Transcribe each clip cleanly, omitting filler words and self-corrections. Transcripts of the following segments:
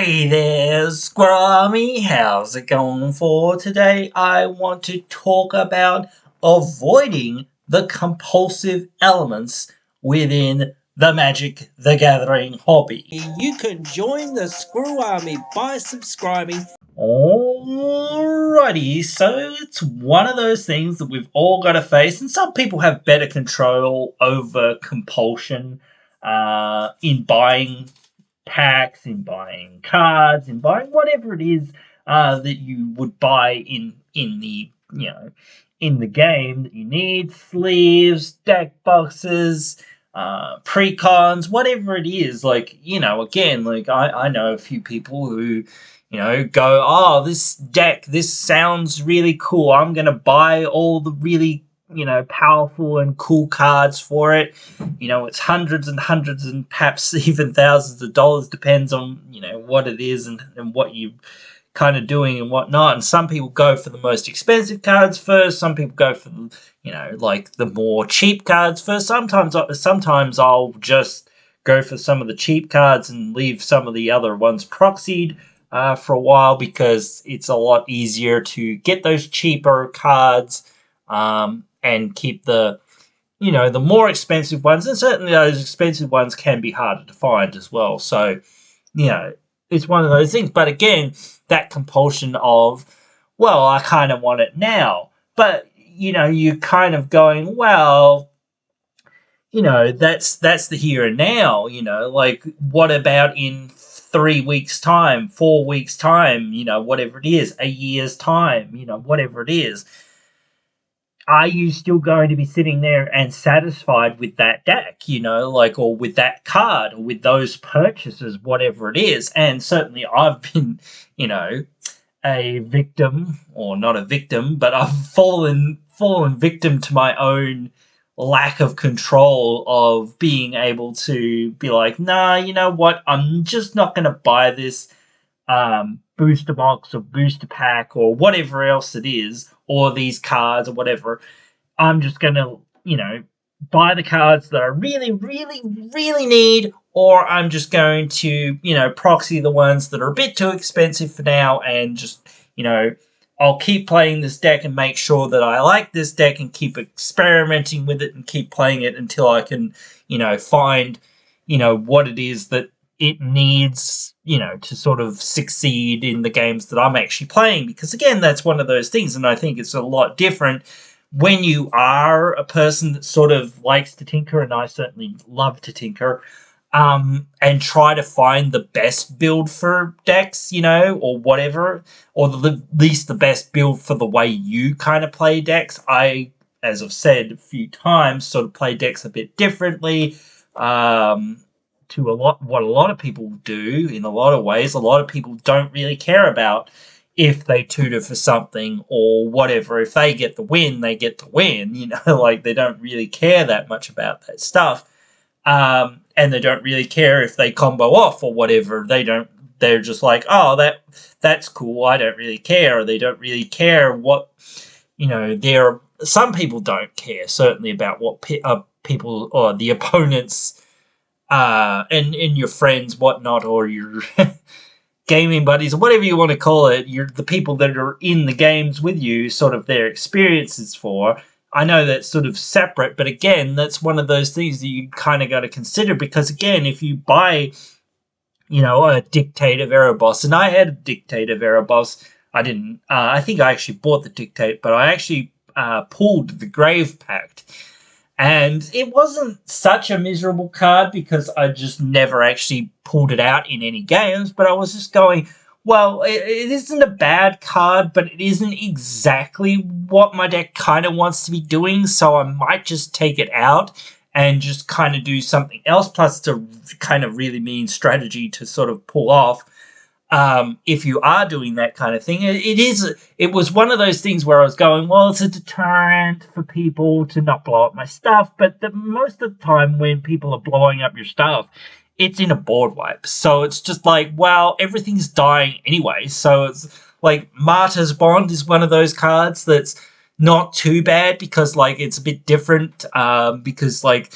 Hey there, Squirrel Army. How's it going for today? I want to talk about avoiding the compulsive elements within the Magic the Gathering hobby. You can join the Squirrel Army by subscribing. Alrighty, so it's one of those things that we've all got to face, and some people have better control over compulsion in buying packs, in buying cards, in buying whatever it is that you would buy in the in the game that you need. Sleeves, deck boxes, precons, whatever it is. Again, I know a few people who go, oh, this deck, this sounds really cool. I'm gonna buy all the really powerful and cool cards for it. It's hundreds and hundreds and perhaps even thousands of dollars, depends on, what it is and what you kind of doing and whatnot. And some people go for the most expensive cards first. Some people go for the, like the more cheap cards first. Sometimes I'll just go for some of the cheap cards and leave some of the other ones proxied for a while, because it's a lot easier to get those cheaper cards and keep the more expensive ones. And certainly those expensive ones can be harder to find as well. So, it's one of those things. But again, that compulsion of, well, I kind of want it now. But, you're kind of going, well, that's the here and now, like, what about in 3 weeks' time, 4 weeks' time, whatever it is, a year's time, whatever it is. Are you still going to be sitting there and satisfied with that deck, or with that card, or with those purchases, whatever it is? And certainly I've been, a victim, or not a victim, but I've fallen victim to my own lack of control of being able to be like, nah, you know what? I'm just not going to buy this booster box or booster pack or whatever else it is, or these cards or whatever. I'm just going to, buy the cards that I really, really, really need, or I'm just going to, proxy the ones that are a bit too expensive for now, and just, I'll keep playing this deck and make sure that I like this deck and keep experimenting with it and keep playing it until I can, find, what it is that it needs, to sort of succeed in the games that I'm actually playing. Because again, that's one of those things, and I think it's a lot different when you are a person that sort of likes to tinker, and I certainly love to tinker, and try to find the best build for decks, or whatever, or at least the best build for the way you kind of play decks. I, as I've said a few times, sort of play decks a bit differently, to what a lot of people do in a lot of ways. A lot of people don't really care about if they tutor for something or whatever. If they get the win, they get the win, like they don't really care that much about that stuff. And they don't really care if they combo off or whatever. They're just like, oh, that's cool. I don't really care. Or they don't really care what, some people don't care certainly about what people or the opponents and your friends, whatnot, or your gaming buddies, or whatever you want to call it, the people that are in the games with you, sort of their experiences for. I know that's sort of separate, but again, that's one of those things that you kind of got to consider, because again, if you buy, a Dictate of Erebos, and I had a Dictate of Erebos, I didn't, I think I actually bought the Dictate, but I actually pulled the Grave Pact. And it wasn't such a miserable card because I just never actually pulled it out in any games. But I was just going, well, it isn't a bad card, but it isn't exactly what my deck kind of wants to be doing. So I might just take it out and just kind of do something else. Plus, it's a kind of really mean strategy to sort of pull off. If you are doing that kind of thing, it was one of those things where I was going, well, it's a deterrent for people to not blow up my stuff, but most of the time when people are blowing up your stuff, it's in a board wipe. So it's just like, well, everything's dying anyway. So it's like Martyr's Bond is one of those cards that's not too bad, because like it's a bit different, because like,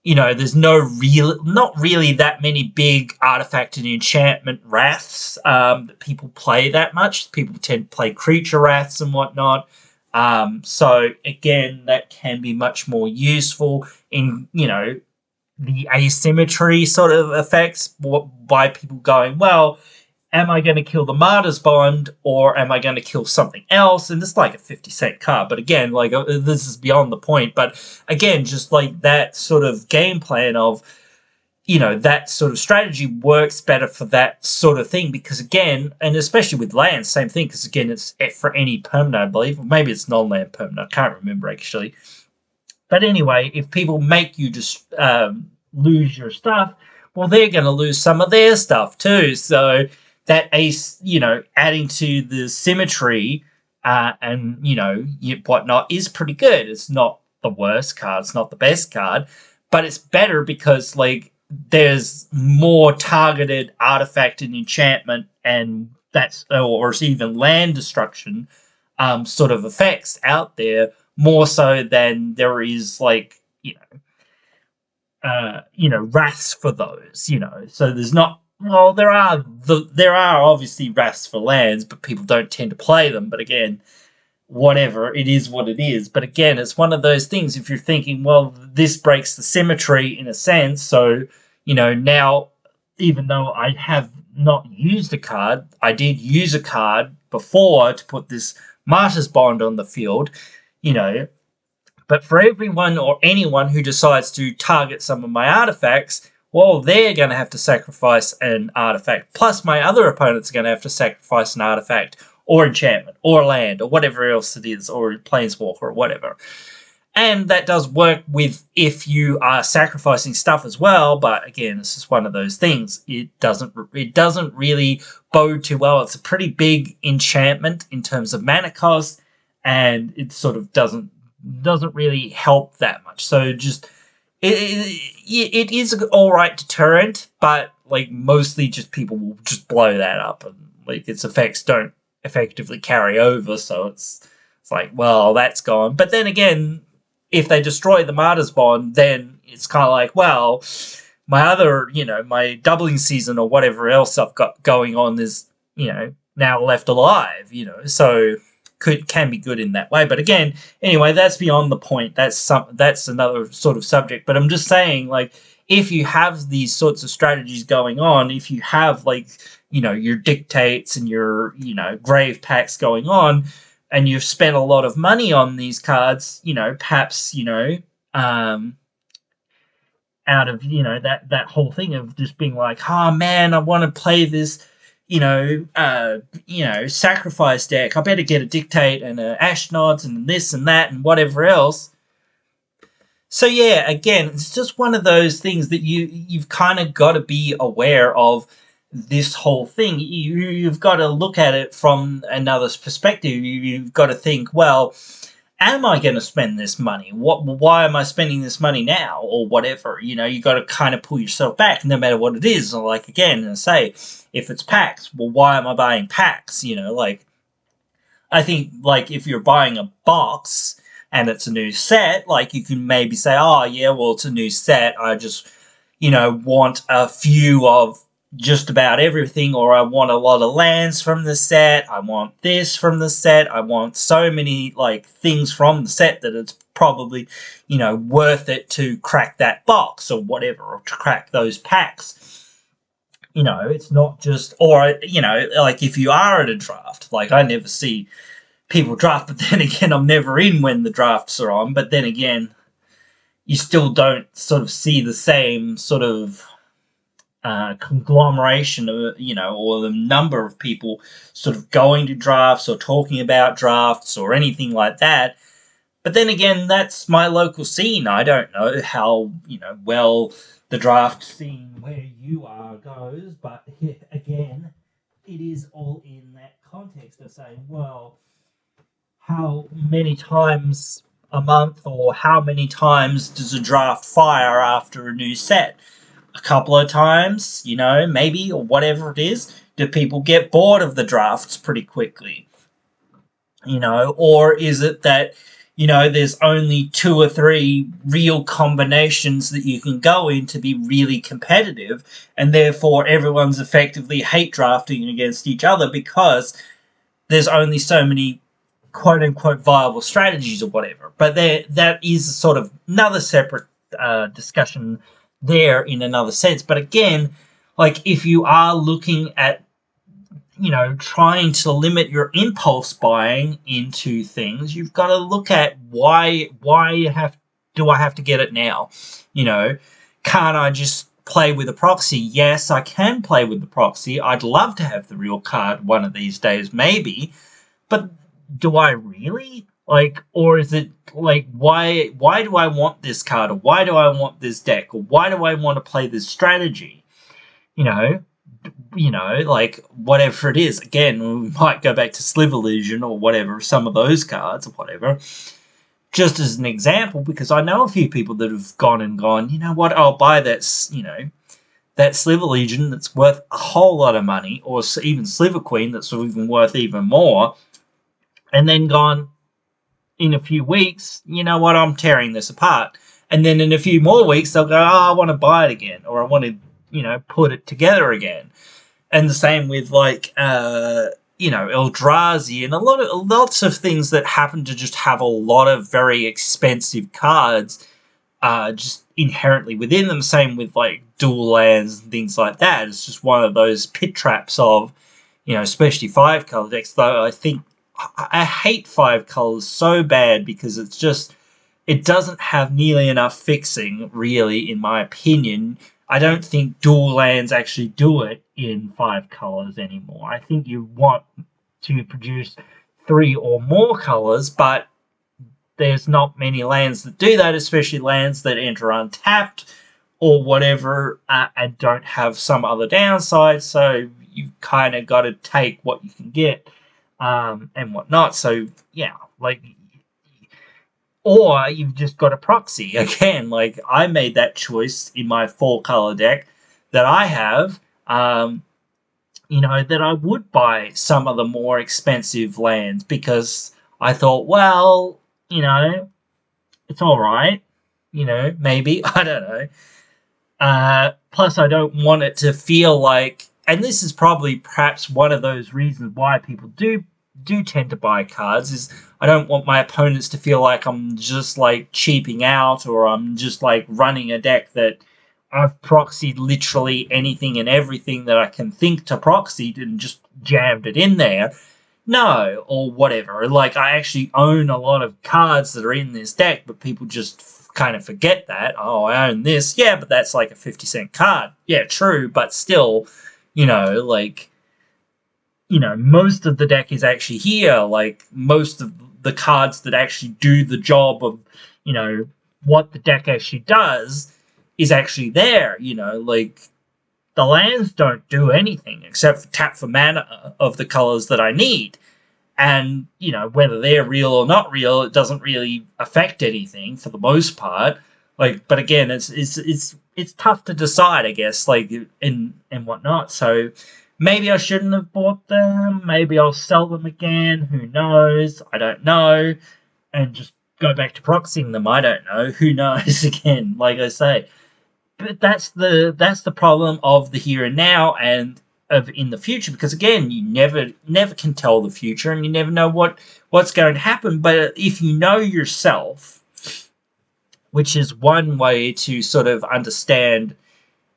there's not really that many big artifact and enchantment wraths that people play that much. People tend to play creature wraths and whatnot. So again, that can be much more useful in, the asymmetry sort of effects by people going, well, am I going to kill the Martyr's Bond or am I going to kill something else? And it's like a 50-cent card. But again, like this is beyond the point. But again, just like that sort of game plan of, that sort of strategy works better for that sort of thing because again, and especially with lands, same thing because again, it's for any permanent, I believe. Or maybe it's non-land permanent. I can't remember actually. But anyway, if people make you just lose your stuff, well, they're going to lose some of their stuff too. So that ace, adding to the symmetry and, whatnot is pretty good. It's not the worst card. It's not the best card. But it's better because, like, there's more targeted artifact and enchantment and or even land destruction sort of effects out there more so than there is like wraths for those, so there's not, well, there are obviously wraths for lands, but people don't tend to play them. But again, whatever, it is what it is. But again, it's one of those things, if you're thinking, well, this breaks the symmetry in a sense, so now, even though I have not used a card, I did use a card before to put this Martyr's Bond on the field, but for everyone or anyone who decides to target some of my artifacts, well, they're going to have to sacrifice an artifact. Plus, my other opponents are going to have to sacrifice an artifact or enchantment or land or whatever else it is, or planeswalker or whatever. And that does work with if you are sacrificing stuff as well. But again, it's just one of those things. It doesn't really bode too well. It's a pretty big enchantment in terms of mana cost, and it sort of doesn't really help that much. So just it is an all right deterrent, but like mostly just people will just blow that up, and like its effects don't effectively carry over. So it's like, well, that's gone. But then again, if they destroy the Martyr's Bond, then it's kind of like, well, my other, my doubling season or whatever else I've got going on is, now left alive, so can be good in that way. But again, anyway, that's beyond the point. That's another sort of subject. But I'm just saying, like, if you have these sorts of strategies going on, if you have like, your dictates and your, grave packs going on, and you've spent a lot of money on these cards, perhaps, out of, that whole thing of just being like, oh man, I want to play this, sacrifice deck. I better get a dictate and a Ashnods and this and that and whatever else. So yeah, again, it's just one of those things that you've kind of got to be aware of this whole thing. You've got to look at it from another perspective. You've got to think, well, am I going to spend this money? Why am I spending this money now, or whatever? You got to kind of pull yourself back, no matter what it is. Like again, and say, if it's packs, well, why am I buying packs? Like I think, like if you're buying a box and it's a new set, like you can maybe say, oh yeah, well it's a new set. I just want a few of just about everything, or I want a lot of lands from the set, I want this from the set, I want so many like things from the set that it's probably worth it to crack that box or whatever, or to crack those packs. It's not just, or like if you are at a draft, like I never see people draft, but then again I'm never in when the drafts are on, but then again you still don't sort of see the same sort of conglomeration of, or the number of people sort of going to drafts or talking about drafts or anything like that. But then again, that's my local scene. I don't know how, well the draft scene where you are goes, but again, it is all in that context of saying, well, how many times a month or how many times does a draft fire after a new set? A couple of times, maybe, or whatever it is. Do people get bored of the drafts pretty quickly? Or is it that, there's only 2 or 3 real combinations that you can go in to be really competitive, and therefore everyone's effectively hate drafting against each other because there's only so many quote unquote viable strategies or whatever. But that is sort of another separate discussion there in another sense. But again, like if you are looking at trying to limit your impulse buying into things, you've got to look at why do I have to get it now? Can't I just play with a proxy? Yes, I can play with the proxy. I'd love to have the real card one of these days, maybe, but do I really? Or is it like why do I want this card, or why do I want this deck, or why do I want to play this strategy? Like whatever it is. Again, we might go back to Sliver Illusion or whatever, some of those cards or whatever, just as an example, because I know a few people that have gone, you know what, I'll buy that Sliver Legion that's worth a whole lot of money, or even Sliver Queen that's even worth even more, and then gone in a few weeks, you know what, I'm tearing this apart. And then in a few more weeks, they'll go, I want to buy it again, or I want to, put it together again. And the same with Eldrazi and lots of things that happen to just have a lot of very expensive cards just inherently within them. Same with like dual lands and things like that. It's just one of those pit traps of, especially 5-color decks. Though I hate 5 colors so bad because it doesn't have nearly enough fixing, really, in my opinion. I don't think dual lands actually do it in 5 colors anymore. I think you want to produce 3 or more colors, but there's not many lands that do that, especially lands that enter untapped or whatever and don't have some other downside. So you've kind of got to take what you can get and whatnot. So yeah, or you've just got a proxy. Again, like I made that choice in my 4-color deck that I have, that I would buy some of the more expensive lands because I thought, well, it's all right. Maybe. I don't know. Plus, I don't want it to feel like, and this is probably perhaps one of those reasons why people do tend to buy cards, is I don't want my opponents to feel like I'm just like cheaping out, or I'm just like running a deck that I've proxied literally anything and everything that I can think to proxy and just jammed it in there. No, or whatever. Like, I actually own a lot of cards that are in this deck, but people just kind of forget that. Oh, I own this. Yeah, but that's like a 50-cent card. Yeah, true, but still, most of the deck is actually here. Like, most of the cards that actually do the job of, what the deck actually does is actually there. The lands don't do anything except for tap for mana of the colors that I need. And, whether they're real or not real, it doesn't really affect anything for the most part. But again, it's tough to decide, I guess, and whatnot. So maybe I shouldn't have bought them. Maybe I'll sell them again. Who knows? I don't know. And just go back to proxying them. I don't know. Who knows? Again, like I say. But that's the problem of the here and now and of in the future, because again, you never can tell the future, and you never know what's going to happen. But if you know yourself, which is one way to sort of understand,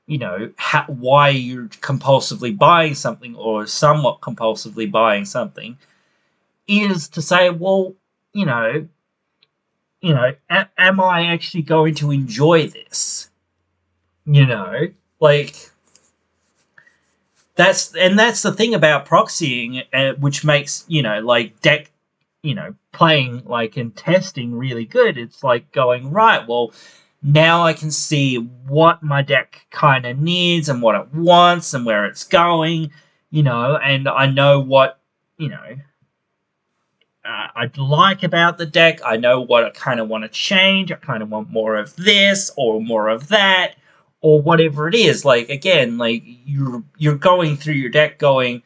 why you're compulsively buying something or somewhat compulsively buying something, is to say, well, am I actually going to enjoy this? That's the thing about proxying, which makes deck playing and testing really good. It's like going, right, well, now I can see what my deck kind of needs and what it wants and where it's going, and I know what I'd like about the deck. I know what I kind of want to change. I kind of want more of this or more of that, or whatever it is. Again, you're going through your deck going,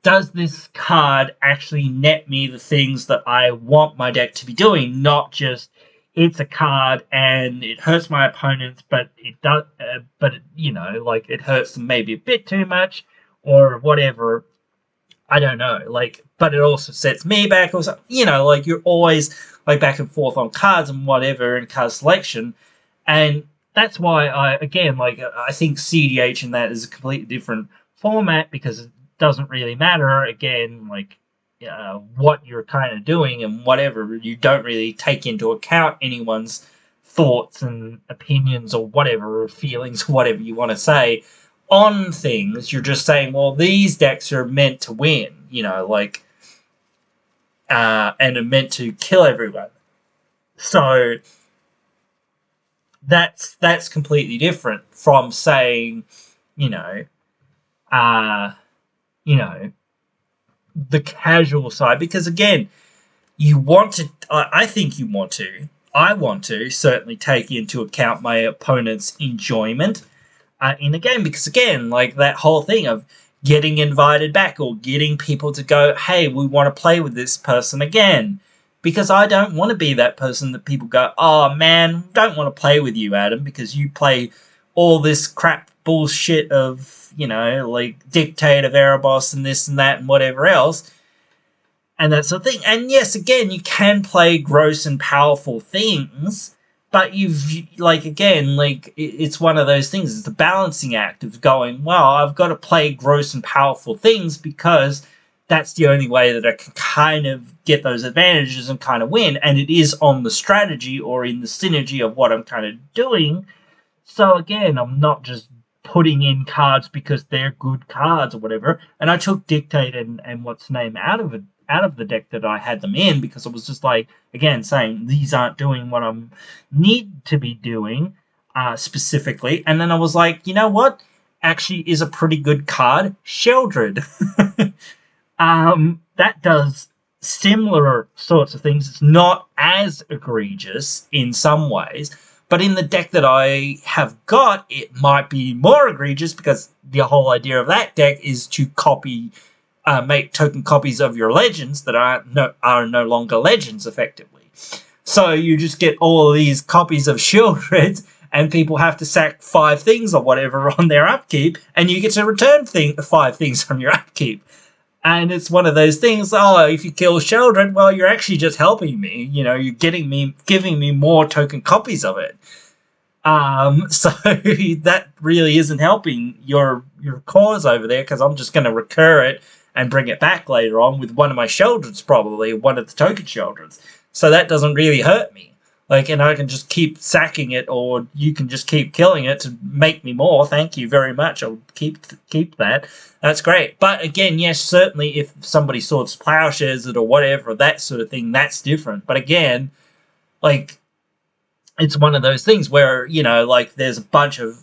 does this card actually net me the things that I want my deck to be doing? Not just it's a card and it hurts my opponents, but it does, but you know, like it hurts them maybe a bit too much or whatever. I don't know, like, but it also sets me back or something. You know, like you're always like back and forth on cards and whatever in card selection, and that's why I think CDH in that is a completely different format because it doesn't really matter again what you're kind of doing and whatever. You don't really take into account anyone's thoughts and opinions or whatever, or feelings, whatever you want to say on things. You're just saying, well, these decks are meant to win, and are meant to kill everyone. So that's completely different from saying, you know, uh, you know, the casual side. Because again, you want to. I think you want to. I want to certainly take into account my opponent's enjoyment in the game, because again, like that whole thing of getting invited back or getting people to go, hey, we want to play with this person again, because I don't want to be that person that people go, oh man, don't want to play with you, Adam, because you play all this crap bullshit of, like Dictate of Erebos and this and that and whatever else, and that sort of thing. And yes, again, you can play gross and powerful things, but it's one of those things. It's the balancing act of going, well, I've got to play gross and powerful things because that's the only way that I can kind of get those advantages and kind of win. And it is on the strategy or in the synergy of what I'm kind of doing. So again, I'm not just putting in cards because they're good cards or whatever. And I took Dictate and what's name out of the deck that I had them in, because it was just like, again, saying these aren't doing what I need to be doing specifically. And then I was like, you know what? Actually is a pretty good card, Sheldred. That does similar sorts of things. It's not as egregious in some ways, but in the deck that I have got, it might be more egregious, because the whole idea of that deck is to make token copies of your legends that are no longer legends, effectively. So you just get all of these copies of Shieldred, and people have to sack 5 things or whatever on their upkeep, and you get to return 5 things from your upkeep. And it's one of those things, if you kill Sheldred, well, you're actually just helping me. You're giving me more token copies of it. So that really isn't helping your cause over there, because I'm just going to recur it and bring it back later on with one of my Sheldreds, probably one of the token Sheldreds. So that doesn't really hurt me. And I can just keep sacking it, or you can just keep killing it to make me more. Thank you very much. I'll keep that. That's great. But again, yes, certainly if somebody swords plowshares it or whatever, that sort of thing, that's different. But again, it's one of those things where, there's a bunch of,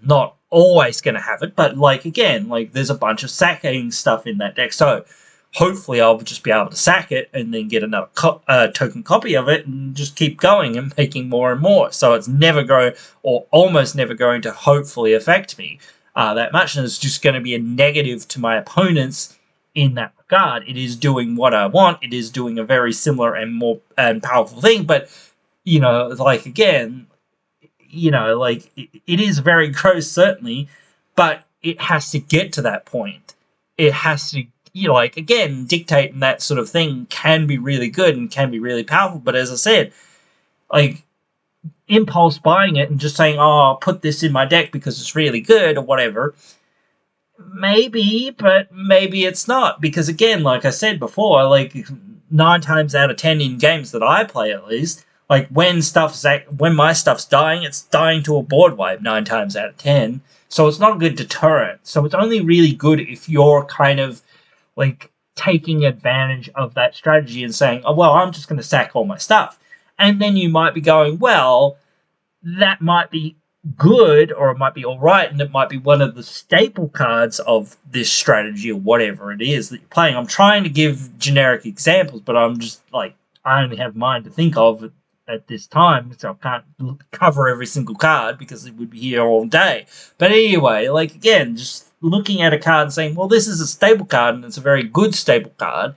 not always going to have it, but, again, there's a bunch of sacking stuff in that deck. So hopefully I'll just be able to sack it and then get another token copy of it and just keep going and making more and more. So it's never going, or almost never going, to hopefully affect me that much. And it's just going to be a negative to my opponents in that regard. It is doing what I want. It is doing a very similar and more and powerful thing, but again, it is very gross, certainly, but it has to get to that point. It has to, again, Dictate and that sort of thing can be really good and can be really powerful, but as I said, impulse buying it and just saying, oh, I'll put this in my deck because it's really good or whatever, maybe, but maybe it's not, because again, like I said before, 9 times out of 10 in games that I play, at least, when my stuff's dying, it's dying to a board wipe 9 times out of 10. So it's not a good deterrent. So it's only really good if you're kind of taking advantage of that strategy and saying, oh, well, I'm just going to sack all my stuff. And then you might be going, well, that might be good, or it might be all right, and it might be one of the staple cards of this strategy or whatever it is that you're playing. I'm trying to give generic examples, but I'm just I only have mine to think of at this time, so I can't cover every single card because it would be here all day. But anyway, again, just looking at a card and saying, well, this is a stable card and it's a very good stable card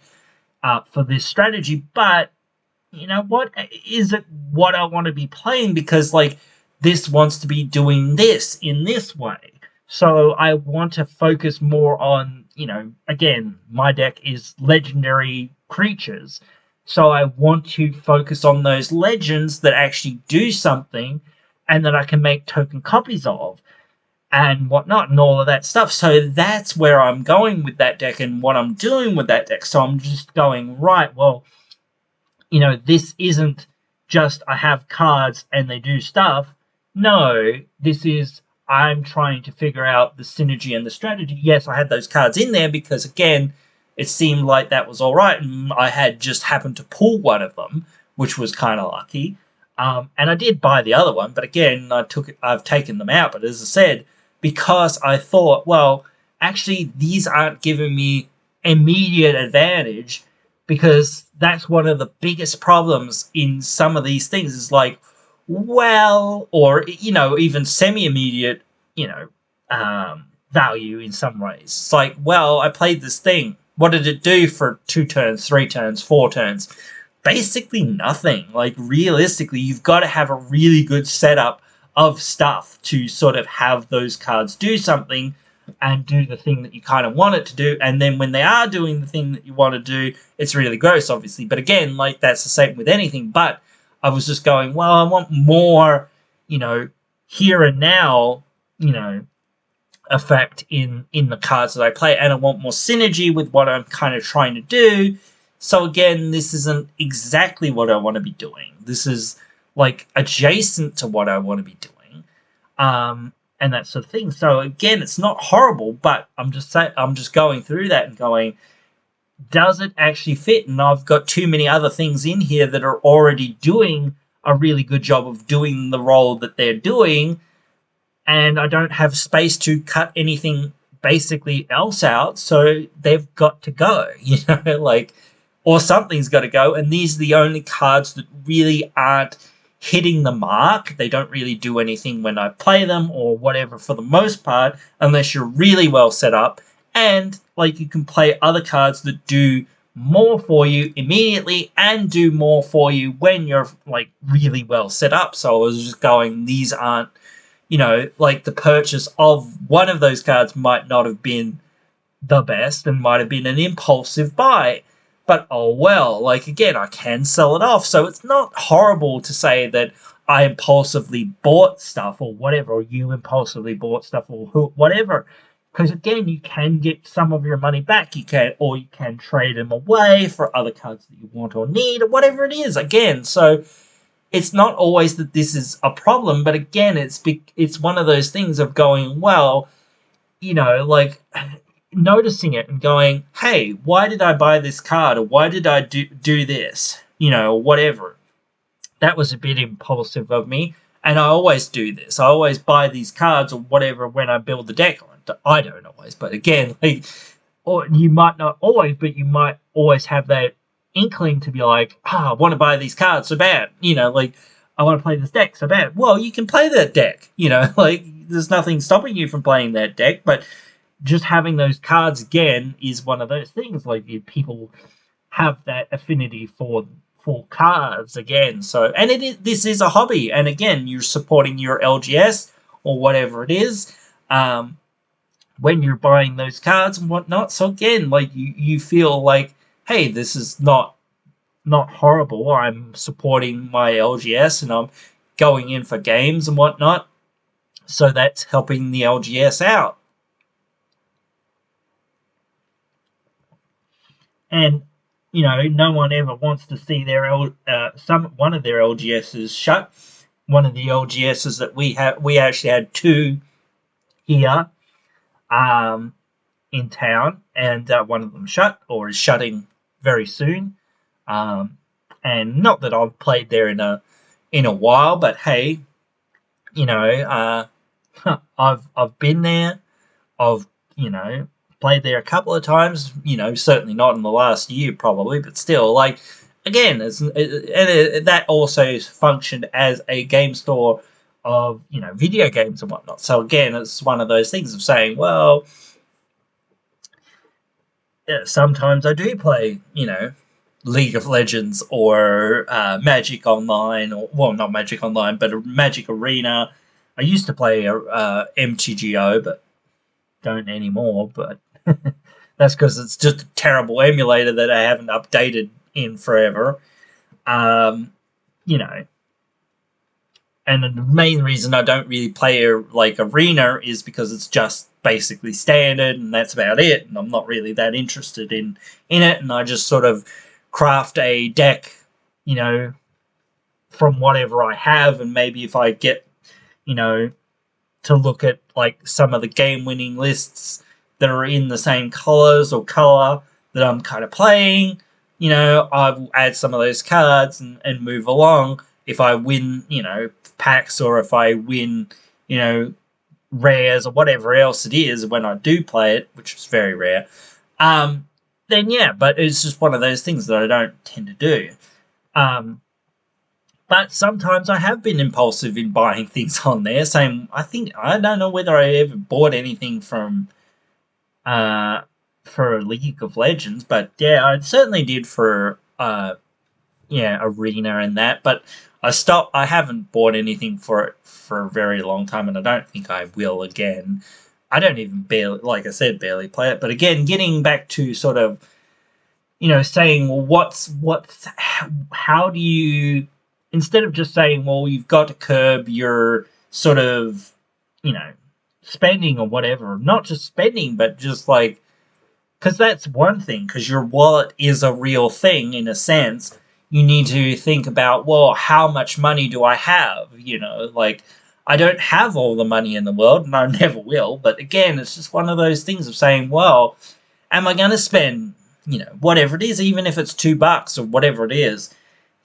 for this strategy, but you know what? Is it what I want to be playing? Because, like, this wants to be doing this in this way. So I want to focus more on, again, my deck is legendary creatures. So I want to focus on those legends that actually do something and that I can make token copies of and whatnot and all of that stuff. So that's where I'm going with that deck and what I'm doing with that deck. So I'm just going, right, well, this isn't just I have cards and they do stuff. No, this is I'm trying to figure out the synergy and the strategy. Yes, I had those cards in there because, again, it seemed like that was all right, and I had just happened to pull one of them, which was kind of lucky. And I did buy the other one, but again, I've taken them out. But as I said, because I thought, well, actually, these aren't giving me immediate advantage, because that's one of the biggest problems in some of these things is like, well, or, even semi-immediate, value in some ways. It's like, well, I played this thing. What did it do for 2 turns, 3 turns, 4 turns? Basically nothing. Like, realistically, you've got to have a really good setup of stuff to sort of have those cards do something and do the thing that you kind of want it to do. And then when they are doing the thing that you want to do, it's really gross, obviously. But again, like, that's the same with anything. But I was just going, well, I want more, here and now, effect in the cards that I play. And I want more synergy with what I'm kind of trying to do. So again, this isn't exactly what I want to be doing. This is, like, adjacent to what I want to be doing. And that sort of thing. So again, it's not horrible, but I'm just going through that and going, does it actually fit? And I've got too many other things in here that are already doing a really good job of doing the role that they're doing, and I don't have space to cut anything basically else out, so they've got to go, like, or something's got to go, and these are the only cards that really aren't hitting the mark. They don't really do anything when I play them or whatever for the most part, unless you're really well set up. And, like, you can play other cards that do more for you immediately and do more for you when you're, like, really well set up. So I was just going, these aren't, like, the purchase of one of those cards might not have been the best and might have been an impulsive buy. But, oh well, like, again, I can sell it off. So it's not horrible to say that I impulsively bought stuff or whatever, or you impulsively bought stuff or whatever. Because, again, you can get some of your money back. You can trade them away for other cards that you want or need or whatever it is. Again, so it's not always that this is a problem. But, again, it's one of those things of going, well, like, noticing it and going, hey, why did I buy this card, or why did I do this, whatever. That was a bit impulsive of me, and I always do this. I always buy these cards or whatever when I build the deck. I don't always, but again, like, or you might not always, but you might always have that inkling to be like, I want to buy these cards so bad, like, I want to play this deck so bad. Well, you can play that deck, like, there's nothing stopping you from playing that deck, but just having those cards, again, is one of those things. Like, if people have that affinity for cards, again. So, and this is a hobby. And again, you're supporting your LGS or whatever it is when you're buying those cards and whatnot. So again, like, you feel like, hey, this is not horrible. I'm supporting my LGS and I'm going in for games and whatnot. So that's helping the LGS out. And, no one ever wants to see their one of their LGSs shut. One of the LGSs that we actually had 2 here in town, and one of them shut or is shutting very soon. And not that I've played there in a while, but hey, I've been there. I've played there a couple of times, certainly not in the last year probably, but still, like, again, that also functioned as a game store of, video games and whatnot. So again, it's one of those things of saying, well, yeah, sometimes I do play, League of Legends or Magic Online, or well, not Magic Online, but a Magic Arena. I used to play MTGO, but don't anymore. But that's because it's just a terrible emulator that I haven't updated in forever. Um, you know, and the main reason I don't really play like Arena is because it's just basically standard, and that's about it. And I'm not really that interested in it, and I just sort of craft a deck, you know, from whatever I have, and maybe if I get, you know, to look at like some of the game-winning lists that are in the same colors or color that I'm kind of playing, I will add some of those cards and move along. If I win, packs, or if I win, you know, rares or whatever else it is when I do play it, which is very rare, um, then yeah, but it's just one of those things that I don't tend to do. Um, but sometimes I have been impulsive in buying things on there. Same, I don't know whether I ever bought anything from uh, for League of Legends, but yeah, I certainly did for Arena and that. But I stopped. I haven't bought anything for it for a very long time, and I don't think I will again. I don't even barely, like I said, barely play it. But again, getting back to sort of saying, well, how do you, instead of just saying, well, you've got to curb your sort of, you know, spending or whatever, not just spending, but just like, because that's one thing, because your wallet is a real thing in a sense. You need to think about, well, how much money do I have? Like, I don't have all the money in the world, and I never will. But again, it's just one of those things of saying, well, am I going to spend, whatever it is, even if it's $2 or whatever it is?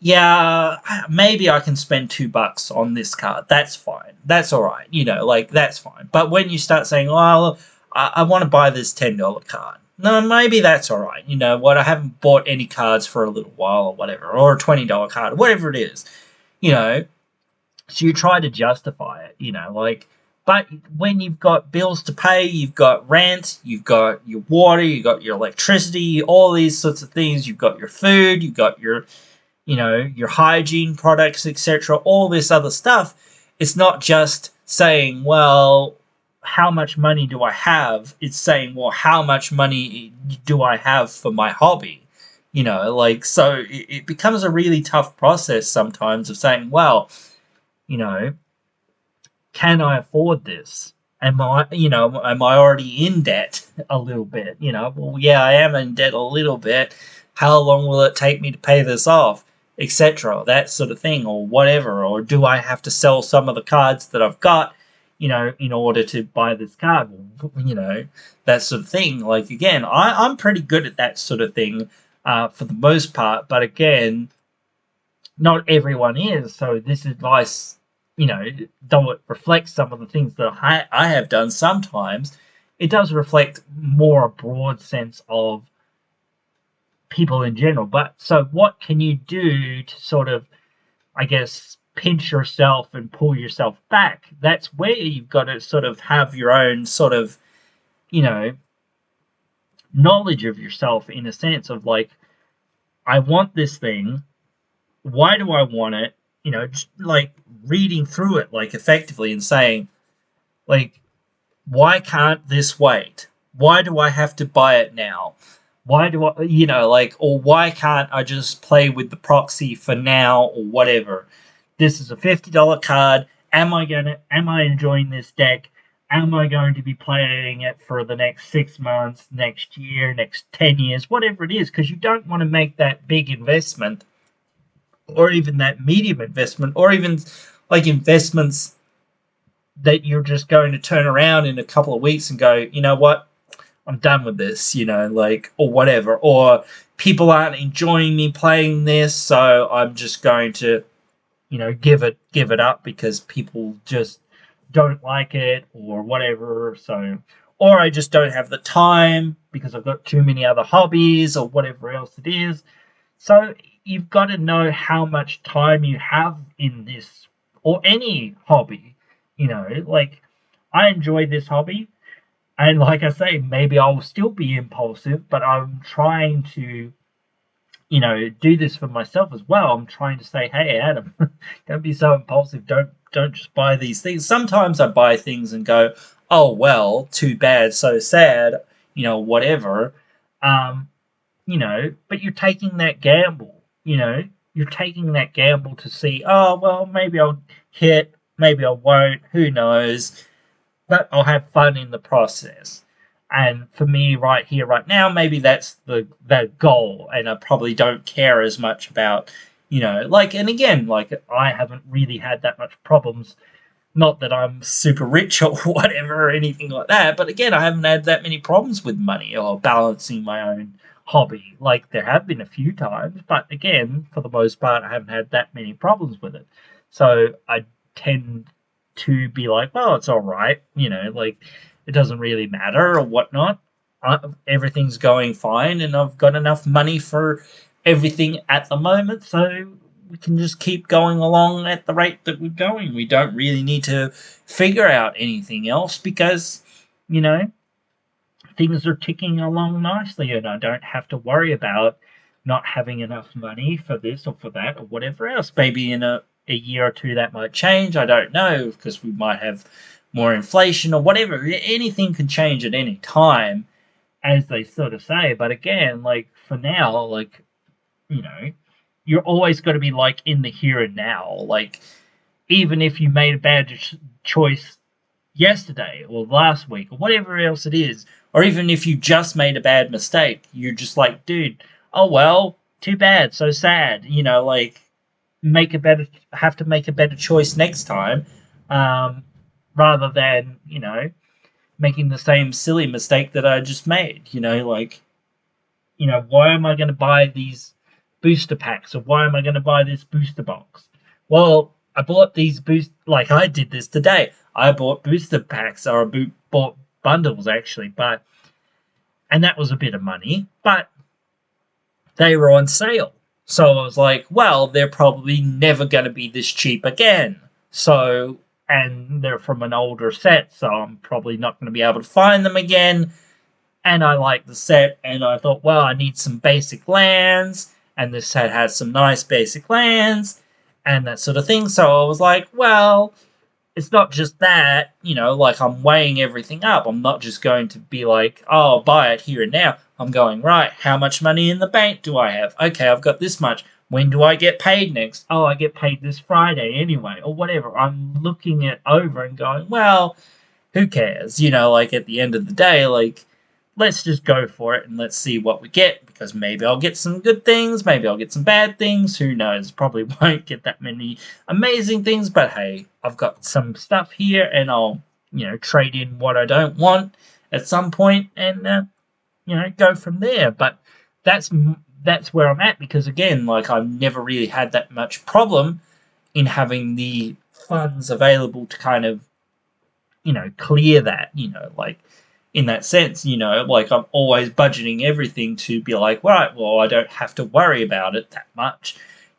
Yeah, maybe I can spend $2 on this card. That's fine. That's all right. Like, that's fine. But when you start saying, oh, I want to buy this $10 card. No, maybe that's all right. You know what? I haven't bought any cards for a little while or whatever, or a $20 card, or whatever it is. You know, so you try to justify it, like, but when you've got bills to pay, you've got rent, you've got your water, you've got your electricity, all these sorts of things, you've got your food, you've got your hygiene products, etc., all this other stuff. It's not just saying, well, how much money do I have? It's saying, well, how much money do I have for my hobby? So it becomes a really tough process sometimes of saying, well, you know, can I afford this? Am I already in debt a little bit? Well, yeah, I am in debt a little bit. How long will it take me to pay this off? Etc. That sort of thing, or whatever. Or do I have to sell some of the cards that I've got, in order to buy this card? That sort of thing. Like, again, I'm pretty good at that sort of thing for the most part. But again, not everyone is. So this advice, though it reflects some of the things that I have done sometimes, it does reflect more a broad sense of people in general. But so what can you do to sort of, I guess, pinch yourself and pull yourself back? That's where you've got to sort of have your own sort of, you know, knowledge of yourself, in a sense of like, I want this thing. Why do I want it? Just like reading through it, like, effectively, and saying, like, why can't this wait? Why do I have to buy it now? Why do I, like, or why can't I just play with the proxy for now, or whatever? This is a $50 card. Am I enjoying this deck? Am I going to be playing it for the next 6 months, next year, next 10 years, whatever it is? Because you don't want to make that big investment, or even that medium investment, or even like investments that you're just going to turn around in a couple of weeks and go, you know what, I'm done with this, like, or whatever, or people aren't enjoying me playing this, so I'm just going to, give it up because people just don't like it, or whatever. So, or I just don't have the time because I've got too many other hobbies, or whatever else it is. So you've got to know how much time you have in this, or any hobby. Like, I enjoy this hobby. And like I say, maybe I'll still be impulsive, but I'm trying to, do this for myself as well. I'm trying to say, hey, Adam, don't be so impulsive. Don't just buy these things. Sometimes I buy things and go, oh well, too bad, so sad, whatever. Um, but you're taking that gamble. You're taking that gamble to see, oh well, maybe I'll hit, maybe I won't. Who knows? But I'll have fun in the process. And for me, right here, right now, maybe that's the goal, and I probably don't care as much about, and again, like I haven't really had that much problems. Not that I'm super rich or whatever or anything like that, but again, I haven't had that many problems with money or balancing my own hobby. Like there have been a few times, but again, for the most part, I haven't had that many problems with it. So I tend to be like, well, it's all right, like it doesn't really matter or whatnot. Everything's going fine, and I've got enough money for everything at the moment, so we can just keep going along at the rate that we're going. We don't really need to figure out anything else because, you know, things are ticking along nicely, and I don't have to worry about not having enough money for this or for that or whatever else. Maybe in a year or two that might change. I don't know, because we might have more inflation or whatever. Anything can change at any time, as they sort of say. But again, like for now, like, you know, you're always got to be like in the here and now. Like, even if you made a bad choice yesterday or last week or whatever else it is, or even if you just made a bad mistake, you're just like, dude, oh well, too bad, so sad. Like have to make a better choice next time, um, rather than making the same silly mistake that I just made. Like, why am I going to buy these booster packs, or why am I going to buy this booster box? Well, I bought these like I did this today. I bought booster packs, or bought bundles actually, and that was a bit of money, but they were on sale. So I was like, well, they're probably never going to be this cheap again. So, and they're from an older set, so I'm probably not going to be able to find them again. And I liked the set, and I thought, well, I need some basic lands, and this set has some nice basic lands, and that sort of thing. So I was like, well, it's not just that, like I'm weighing everything up. I'm not just going to be like, oh, I'll buy it here and now. I'm going, right, how much money in the bank do I have? Okay, I've got this much. When do I get paid next? Oh, I get paid this Friday anyway, or whatever. I'm looking it over and going, well, who cares? Like at the end of the day, like, let's just go for it and let's see what we get, because maybe I'll get some good things, maybe I'll get some bad things, who knows? Probably won't get that many amazing things, but hey, I've got some stuff here, and I'll, trade in what I don't want at some point, and go from there. But that's that's where I'm at, because again, like I've never really had that much problem in having the funds available to kind of clear that, like in that sense, like I'm always budgeting everything to be like, right, well, I don't have to worry about it that much.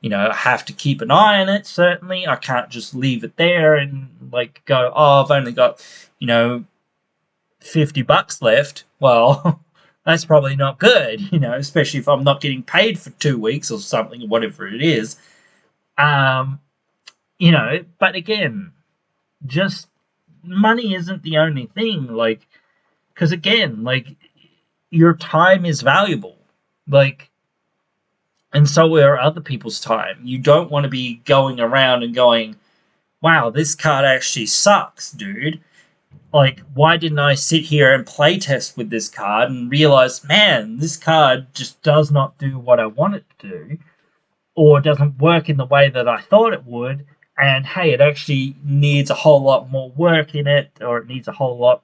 I have to keep an eye on it, certainly. I can't just leave it there and like go, oh, I've only got, $50 left. Well, that's probably not good, especially if I'm not getting paid for 2 weeks or something, or whatever it is. Um, but again, just money isn't the only thing. Like, because again, like your time is valuable, like, and so are other people's time. You don't want to be going around and going, wow, this card actually sucks, dude. Like, why didn't I sit here and play test with this card and realize, man, this card just does not do what I want it to do, or doesn't work in the way that I thought it would, and hey, it actually needs a whole lot more work in it, or it needs a whole lot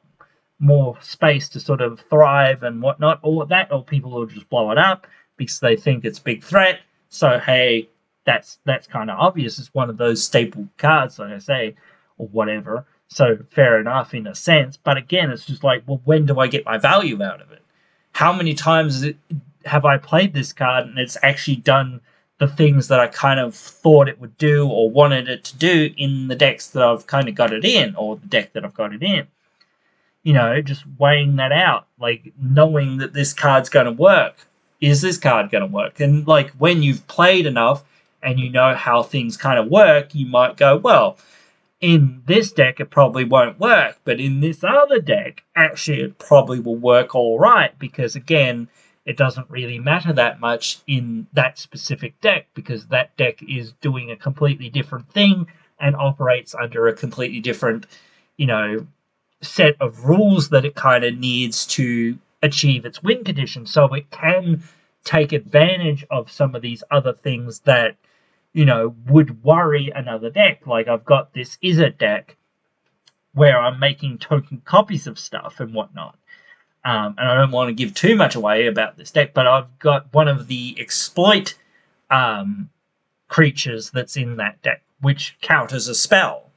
more space to sort of thrive and whatnot, or people will just blow it up because they think it's a big threat. So hey, that's kind of obvious. It's one of those staple cards, like I say, or whatever. So fair enough in a sense, but again, it's just like, well, when do I get my value out of it? How many times have I played this card and it's actually done the things that I kind of thought it would do or wanted it to do in the decks that I've kind of got it in, or the deck that I've got it in? just weighing that out, like knowing that this card's going to work. Is this card going to work? And like when you've played enough and you know how things kind of work, you might go, well, in this deck it probably won't work, but in this other deck, actually it probably will work all right, because again, it doesn't really matter that much in that specific deck, because that deck is doing a completely different thing and operates under a completely different, set of rules that it kind of needs to achieve its win condition. So it can take advantage of some of these other things that would worry another deck. Like I've got this Izzet deck where I'm making token copies of stuff and whatnot. And I don't want to give too much away about this deck, but I've got one of the exploit creatures that's in that deck, which counters a spell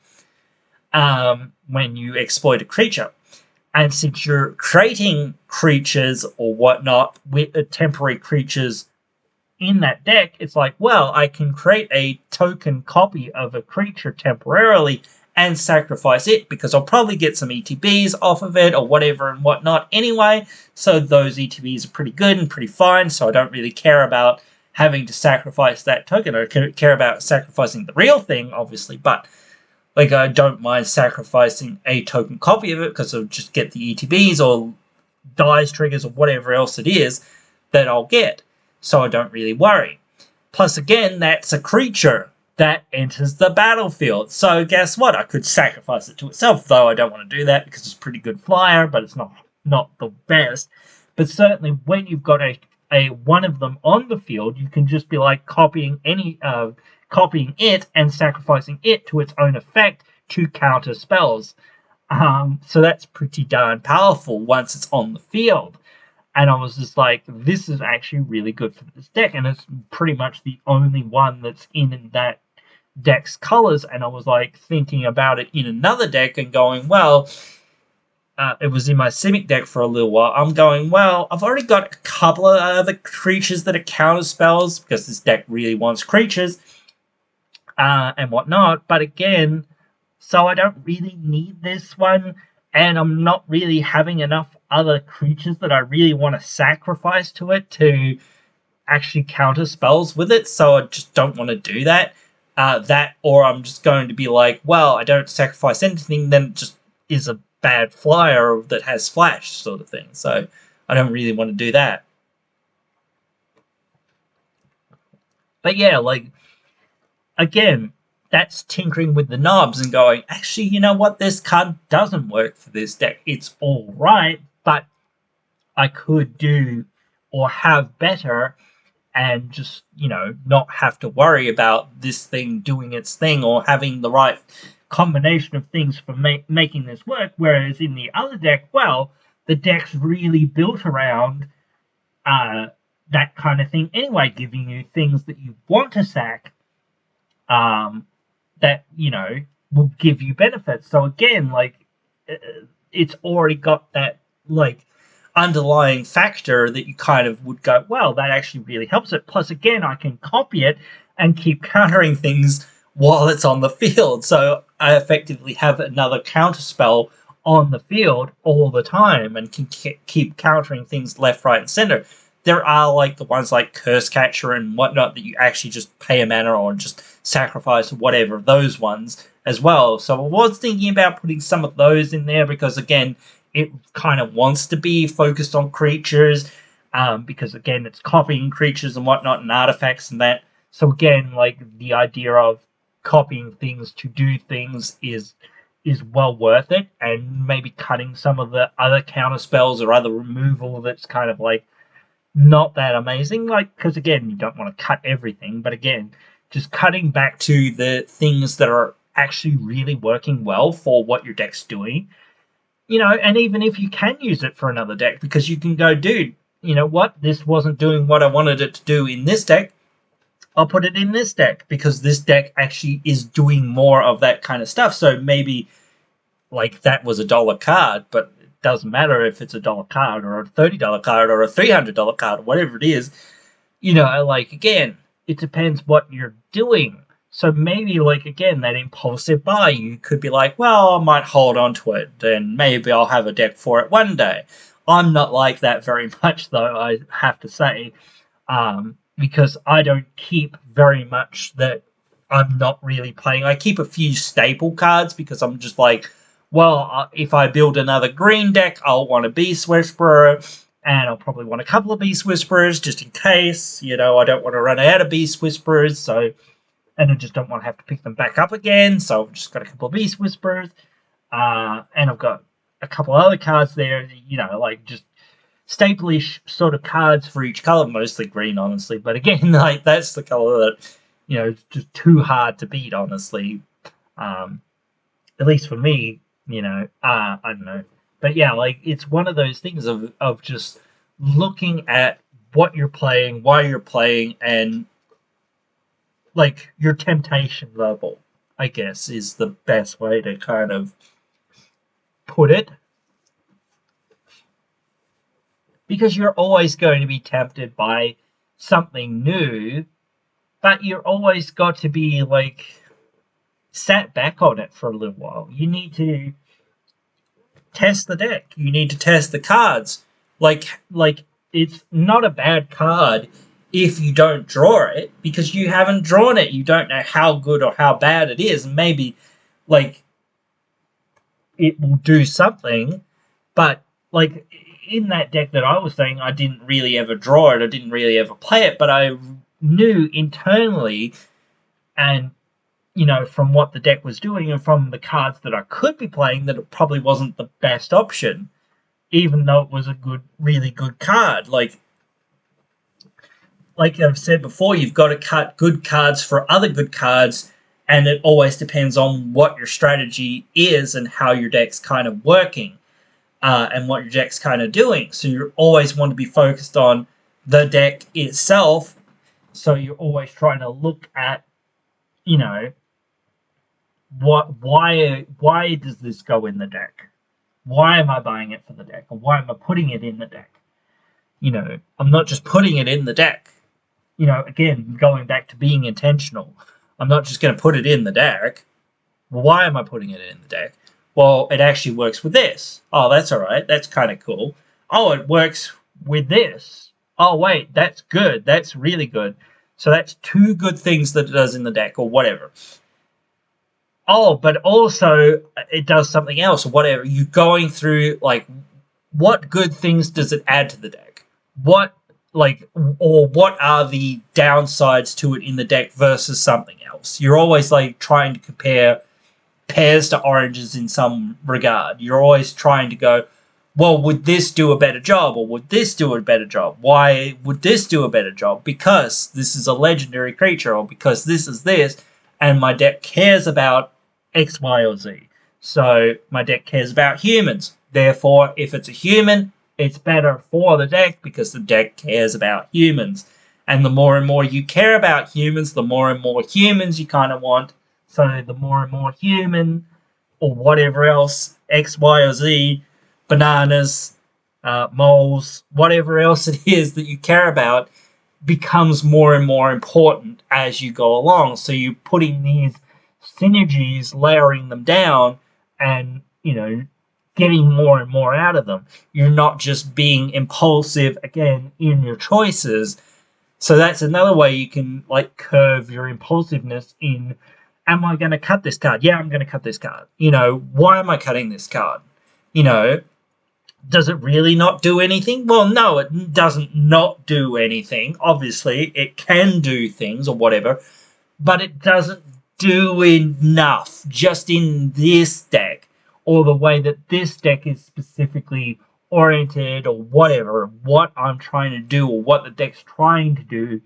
when you exploit a creature. And since you're creating creatures or whatnot with temporary creatures in that deck, it's like, well, I can create a token copy of a creature temporarily and sacrifice it, because I'll probably get some ETBs off of it or whatever and whatnot anyway. So those ETBs are pretty good and pretty fine. So I don't really care about having to sacrifice that token. I care about sacrificing the real thing, obviously, but like I don't mind sacrificing a token copy of it because I'll just get the ETBs or dice triggers or whatever else it is that I'll get. So I don't really worry. Plus, again, that's a creature that enters the battlefield. So guess what? I could sacrifice it to itself, though I don't want to do that because it's a pretty good flyer, but it's not the best. But certainly when you've got a one of them on the field, you can just be like copying it and sacrificing it to its own effect to counter spells. So that's pretty darn powerful once it's on the field. And I was just like, this is actually really good for this deck. And it's pretty much the only one that's in that deck's colors. And I was like thinking about it in another deck and going, well, it was in my Simic deck for a little while. I'm going, well, I've already got a couple of other creatures that are counter spells because this deck really wants creatures and whatnot. But again, so I don't really need this one. And I'm not really having enough other creatures that I really want to sacrifice to it to actually counter spells with it. So I just don't want to do that. Or I'm just going to be like, well, I don't sacrifice anything, then it just is a bad flyer that has flash sort of thing. So I don't really want to do that. But yeah, like, again, that's tinkering with the knobs and going, actually, you know what? This card doesn't work for this deck. It's all right, but I could do or have better and just, not have to worry about this thing doing its thing or having the right combination of things for making this work. Whereas in the other deck, well, the deck's really built around that kind of thing anyway, giving you things that you want to sack that, will give you benefits. So again, like, it's already got that, like, underlying factor that you kind of would go, well, that actually really helps it. Plus, again, I can copy it and keep countering things while it's on the field. So I effectively have another counter spell on the field all the time and can keep countering things left, right, and center. There are like the ones like Curse Catcher and whatnot that you actually just pay a mana or just sacrifice or whatever, those ones as well. So I was thinking about putting some of those in there because, again, it kind of wants to be focused on creatures because, again, it's copying creatures and whatnot and artifacts and that. So, again, like, the idea of copying things to do things is well worth it, and maybe cutting some of the other counter spells or other removal that's kind of like not that amazing, like, because again, you don't want to cut everything, but again, just cutting back to the things that are actually really working well for what your deck's doing, and even if you can use it for another deck, because you can go, dude, you know what, this wasn't doing what I wanted it to do in this deck, I'll put it in this deck, because this deck actually is doing more of that kind of stuff. So maybe, like, that was $1 card, but doesn't matter if it's $1 card or a $30 card or a $300 card or whatever it is, like, again, it depends what you're doing. So maybe, like, again, that impulsive buy, you could be like, well, I might hold on to it, and maybe I'll have a deck for it one day. I'm not like that very much, though, I have to say, because I don't keep very much that I'm not really playing. I keep a few staple cards because I'm just like, well, if I build another green deck, I'll want a Beast Whisperer, and I'll probably want a couple of Beast Whisperers just in case. I don't want to run out of Beast Whisperers, so, and I just don't want to have to pick them back up again, so I've just got a couple of Beast Whisperers, and I've got a couple other cards there, like just staple-ish sort of cards for each color, mostly green, honestly. But again, like that's the color that it's just too hard to beat, honestly. At least for me, I don't know. But yeah, like it's one of those things of just looking at what you're playing, why you're playing, and like your temptation level, I guess, is the best way to kind of put it. Because you're always going to be tempted by something new, but you're always got to be like sat back on it for a little while. You need to test the deck. You need to test the cards. Like it's not a bad card if you don't draw it because you haven't drawn it. You don't know how good or how bad it is. Maybe like it will do something, but like in that deck that I was saying, I didn't really ever draw it. I didn't really ever play it, but I knew internally, and from what the deck was doing and from the cards that I could be playing, that it probably wasn't the best option, even though it was a really good card. Like I've said before, you've got to cut good cards for other good cards, and it always depends on what your strategy is and how your deck's kind of working. And what your deck's kind of doing. So you always want to be focused on the deck itself. So you're always trying to look at, why does this go in the deck? Why am I buying it for the deck? Or why am I putting it in the deck? I'm not just putting it in the deck. Again, going back to being intentional. I'm not just going to put it in the deck. Well, why am I putting it in the deck? Well, it actually works with this. Oh, that's all right. That's kind of cool. Oh, it works with this. Oh, wait, that's good. That's really good. So that's two good things that it does in the deck or whatever. Oh, but also it does something else or whatever. You're going through, like, what good things does it add to the deck? What are the downsides to it in the deck versus something else? You're always, like, trying to compare pears to oranges in some regard. You're always trying to go, well, would this do a better job or would this do a better job? Why would this do a better job? Because this is a legendary creature or because this is this, and my deck cares about X, Y, or Z. So my deck cares about humans. Therefore, if it's a human, it's better for the deck because the deck cares about humans. And the more and more you care about humans, the more and more humans you kind of want. So the more and more human or whatever else, X, Y, or Z, bananas, moles, whatever else it is that you care about becomes more and more important as you go along. So you're putting these synergies, layering them down, and, getting more and more out of them. You're not just being impulsive, again, in your choices. So that's another way you can, like, curve your impulsiveness in, am I going to cut this card? Yeah, I'm going to cut this card. Why am I cutting this card? Does it really not do anything? Well, no, it doesn't not do anything. Obviously, it can do things or whatever, but it doesn't do enough just in this deck or the way that this deck is specifically oriented or whatever. What I'm trying to do or what the deck's trying to do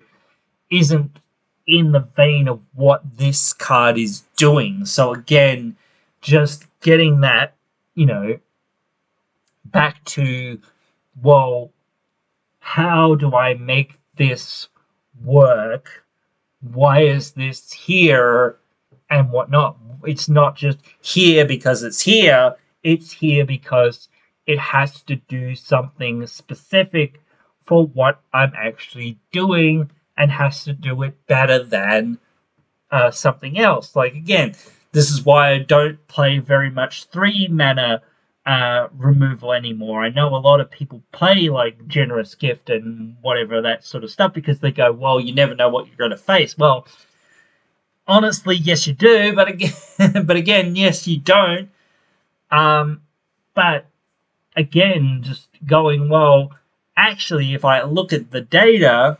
isn't in the vein of what this card is doing. So again, just getting that, back to, well, how do I make this work? Why is this here and whatnot? It's not just here because it's here. It's here because it has to do something specific for what I'm actually doing and has to do it better than something else. Like, again, this is why I don't play very much 3 mana removal anymore. I know a lot of people play like Generous Gift and whatever that sort of stuff because they go, well, you never know what you're going to face. Well, honestly, yes, you do, but again, but again, yes, you don't. But again, just going, well, actually, if I look at the data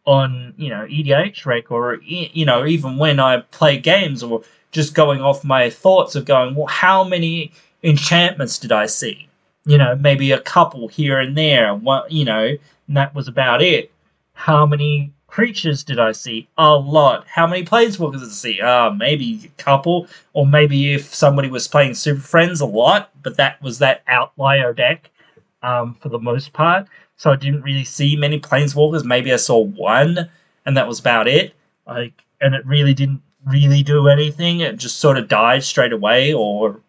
on, EDH rec, or even when I play games, or just going off my thoughts of going, well, how many enchantments did I see? Maybe a couple here and there. And that was about it. How many creatures did I see? A lot. How many planeswalkers did I see? Maybe a couple, or maybe if somebody was playing Super Friends, a lot. But that was that outlier deck, for the most part. So I didn't really see many planeswalkers. Maybe I saw one, and that was about it. And it really didn't really do anything. It just sort of died straight away, or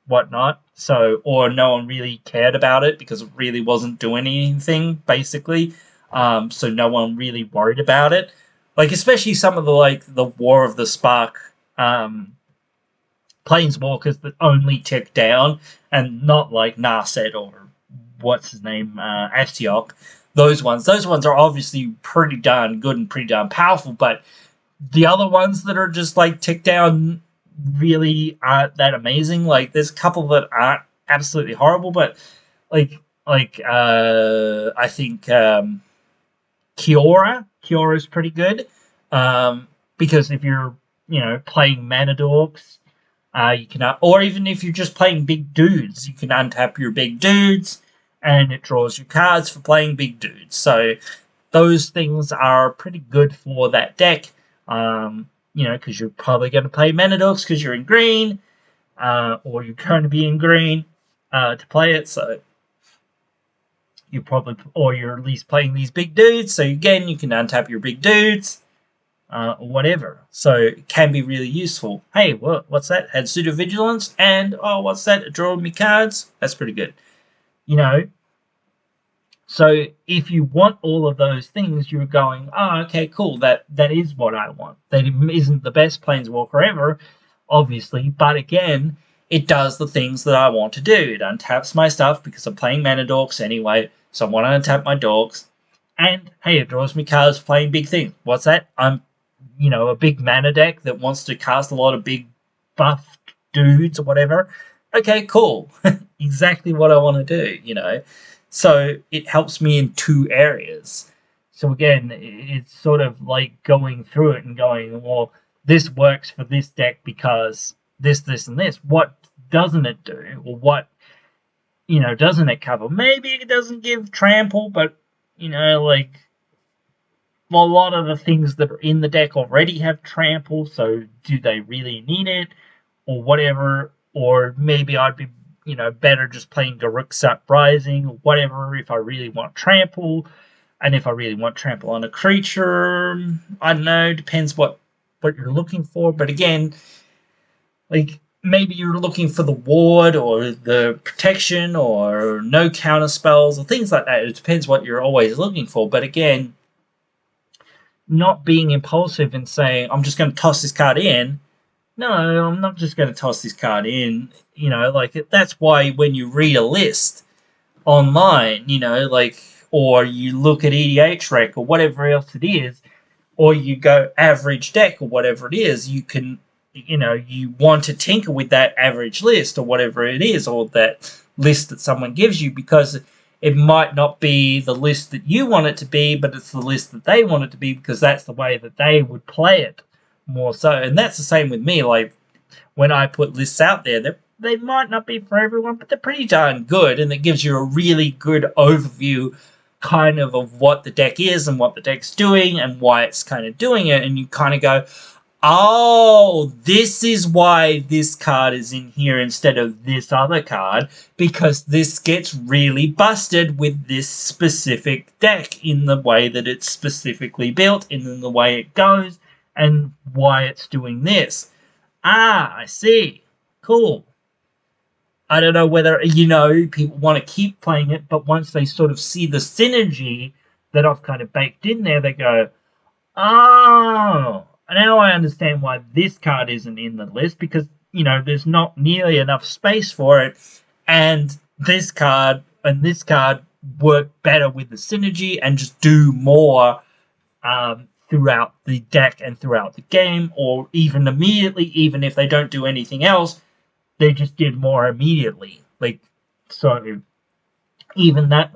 whatnot. So, or no one really cared about it because it really wasn't doing anything, basically. So no one really worried about it. Like, especially some of the War of the Spark planeswalkers that only tick down, and not like Narset or what's his name, Ashiok. Those ones are obviously pretty darn good and pretty darn powerful, but the other ones that are just like tick down really aren't that amazing. Like, there's a couple that aren't absolutely horrible, but like I think Kiora's pretty good, because if you're playing mana dorks, you can, or even if you're just playing big dudes, you can untap your big dudes, and it draws you cards for playing big dudes. So those things are pretty good for that deck. Because you're probably going to play mana dorks because you're in green, or you're going to be in green to play it. So you probably, or you're at least playing these big dudes. So again, you can untap your big dudes. Or whatever. So it can be really useful. Hey, what's that? Had Pseudo-Vigilance, and, what's that? Drawing me cards? That's pretty good. So if you want all of those things, you're going, okay, cool, that is what I want. That isn't the best Planeswalker ever, obviously, but again, it does the things that I want to do. It untaps my stuff because I'm playing mana dorks anyway, so I want to untap my dorks. And, hey, it draws me cards for playing big things. What's that? I'm a big mana deck that wants to cast a lot of big buffed dudes or whatever. Okay, cool. Exactly what I want to do, So it helps me in 2 areas. So again, it's sort of like going through it and going, well, this works for this deck because this, and this. What doesn't it do? Or what, doesn't it cover? Maybe it doesn't give trample, but, a lot of the things that are in the deck already have trample, so do they really need it, or whatever? Or maybe I'd be, better just playing Garruk's Uprising, or whatever, if I really want trample. And if I really want trample on a creature, I don't know, depends what you're looking for. But again, like, maybe you're looking for the ward, or the protection, or no counter spells, or things like that. It depends what you're always looking for. But again, not being impulsive and saying, I'm just going to toss this card in. No, I'm not just going to toss this card in. That's why when you read a list online, or you look at EDH rec or whatever else it is, or you go average deck or whatever it is, you can, you want to tinker with that average list or whatever it is, or that list that someone gives you, because it might not be the list that you want it to be, but it's the list that they want it to be because that's the way that they would play it more so. And that's the same with me. Like, when I put lists out there, they might not be for everyone, but they're pretty darn good, and it gives you a really good overview kind of what the deck is and what the deck's doing and why it's kind of doing it, and you kind of go, oh, this is why this card is in here instead of this other card, because this gets really busted with this specific deck in the way that it's specifically built and in the way it goes and why it's doing this. I see. Cool. I don't know whether, people want to keep playing it, but once they sort of see the synergy that I've kind of baked in there, they go, oh, now I understand why this card isn't in the list, because there's not nearly enough space for it, and this card work better with the synergy and just do more throughout the deck and throughout the game, or even immediately. Even if they don't do anything else, they just did more immediately. Like, so even that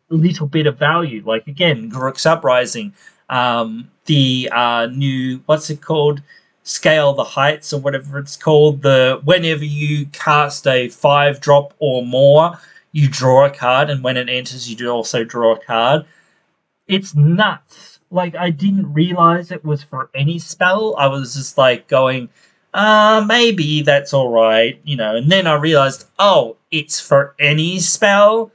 little bit of value. Like, again, Grook's Uprising, the new, what's it called? Scale the Heights, or whatever it's called. The whenever you cast a 5-drop or more, you draw a card, and when it enters, you do also draw a card. It's nuts. Like, I didn't realize it was for any spell. I was just like going, maybe that's alright, and then I realized, oh, it's for any spell.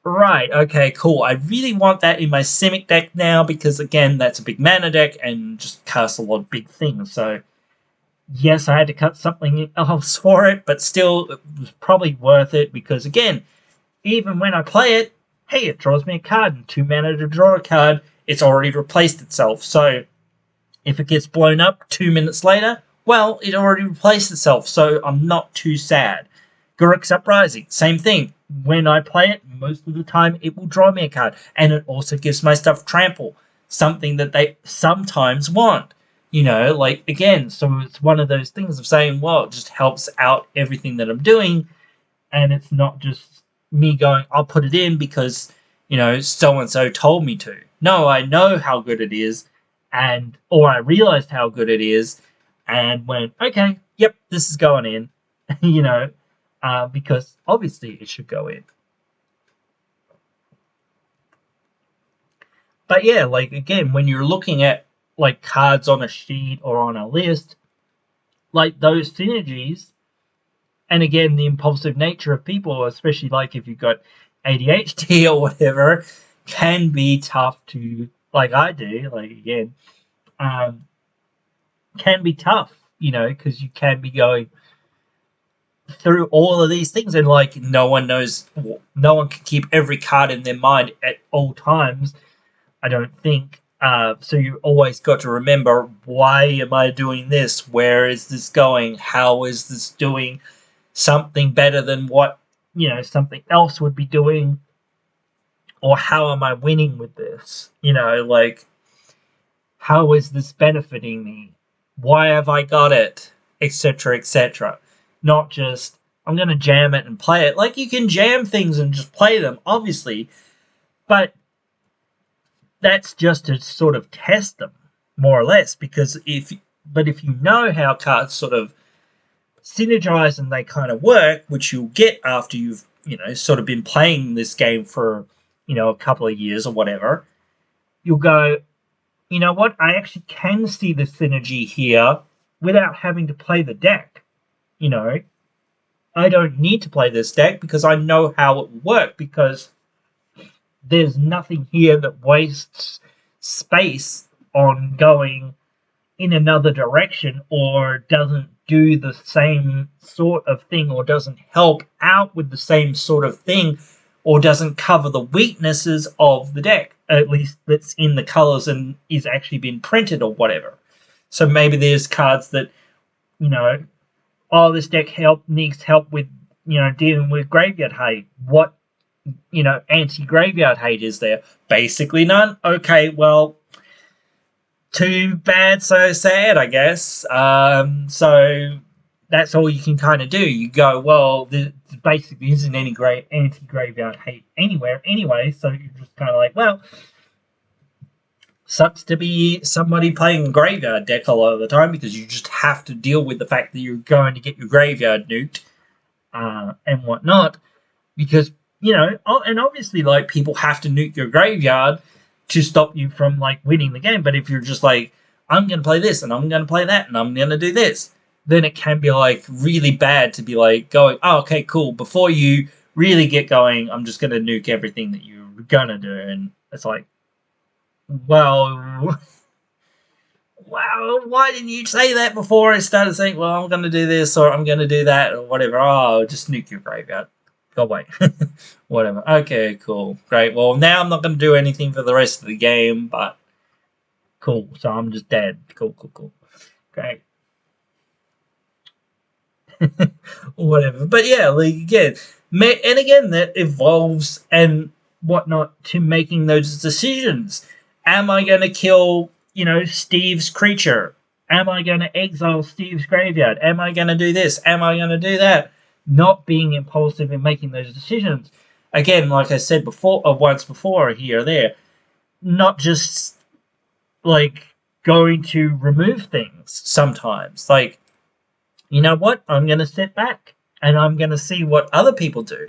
Right, okay, cool. I really want that in my Simic deck now, because again, that's a big mana deck and just casts a lot of big things. So yes, I had to cut something else for it, but still, it was probably worth it, because again, even when I play it, hey, it draws me a card, and 2 mana to draw a card. It's already replaced itself. So if it gets blown up 2 minutes later, well, it already replaced itself, so I'm not too sad. Garruk's Uprising, same thing. When I play it, most of the time it will draw me a card, and it also gives my stuff trample, something that they sometimes want. Like, again, so it's one of those things of saying, well, it just helps out everything that I'm doing, and it's not just me going, I'll put it in because, so-and-so told me to. No, I know how good it is, or I realized how good it is, and went, okay, yep, this is going in, because obviously it should go in. But yeah, like, again, when you're looking at like cards on a sheet or on a list, like those synergies, and again, the impulsive nature of people, especially like if you've got ADHD or whatever, can be tough to, like I do, like, again, can be tough, because you can be going through all of these things, and like no one can keep every card in their mind at all times, I don't think. So you always got to remember, why am I doing this? Where is this going? How is this doing something better than what something else would be doing? Or how am I winning with this? Like, how is this benefiting me? Why have I got it? Etc. etc. Not just, I'm going to jam it and play it. Like, you can jam things and just play them, obviously, but that's just to sort of test them, more or less. Because if you know how cards sort of synergize and they kind of work, which you'll get after you've sort of been playing this game for a couple of years or whatever, you'll go, you know what, I actually can see the synergy here without having to play the deck. I don't need to play this deck because I know how it will work, because there's nothing here that wastes space on going in another direction, or doesn't do the same sort of thing, or doesn't help out with the same sort of thing, or doesn't cover the weaknesses of the deck, at least that's in the colors and is actually been printed or whatever. So maybe there's cards that, this deck needs help with, dealing with graveyard hate. What, anti-graveyard hate is there? Basically none. Okay, well, too bad, so sad, I guess. So that's all you can kind of do. You go, well, there basically isn't any anti-graveyard hate anywhere anyway, so you're just kind of like, well, sucks to be somebody playing graveyard deck a lot of the time, because you just have to deal with the fact that you're going to get your graveyard nuked and whatnot, because, and obviously, like, people have to nuke your graveyard to stop you from, like, winning the game. But if you're just like, I'm going to play this, and I'm going to play that, and I'm going to do this, then it can be, like, really bad to be, like, going, oh, okay, cool, before you really get going, I'm just going to nuke everything that you're going to do. And it's like, well, why didn't you say that before I started saying, well, I'm going to do this, or I'm going to do that, or whatever? Oh, just nuke your graveyard. Go away. Whatever. Okay, cool. Great. Well, now I'm not going to do anything for the rest of the game, but cool. So I'm just dead. Cool. Great. Whatever. But yeah, like again, and again, that evolves and whatnot to making those decisions. Am I going to kill, Steve's creature? Am I going to exile Steve's graveyard? Am I going to do this? Am I going to do that? Not being impulsive in making those decisions. Again, like I said before, or once before, here or there, not just like going to remove things sometimes. Like, you know what? I'm going to sit back and I'm going to see what other people do.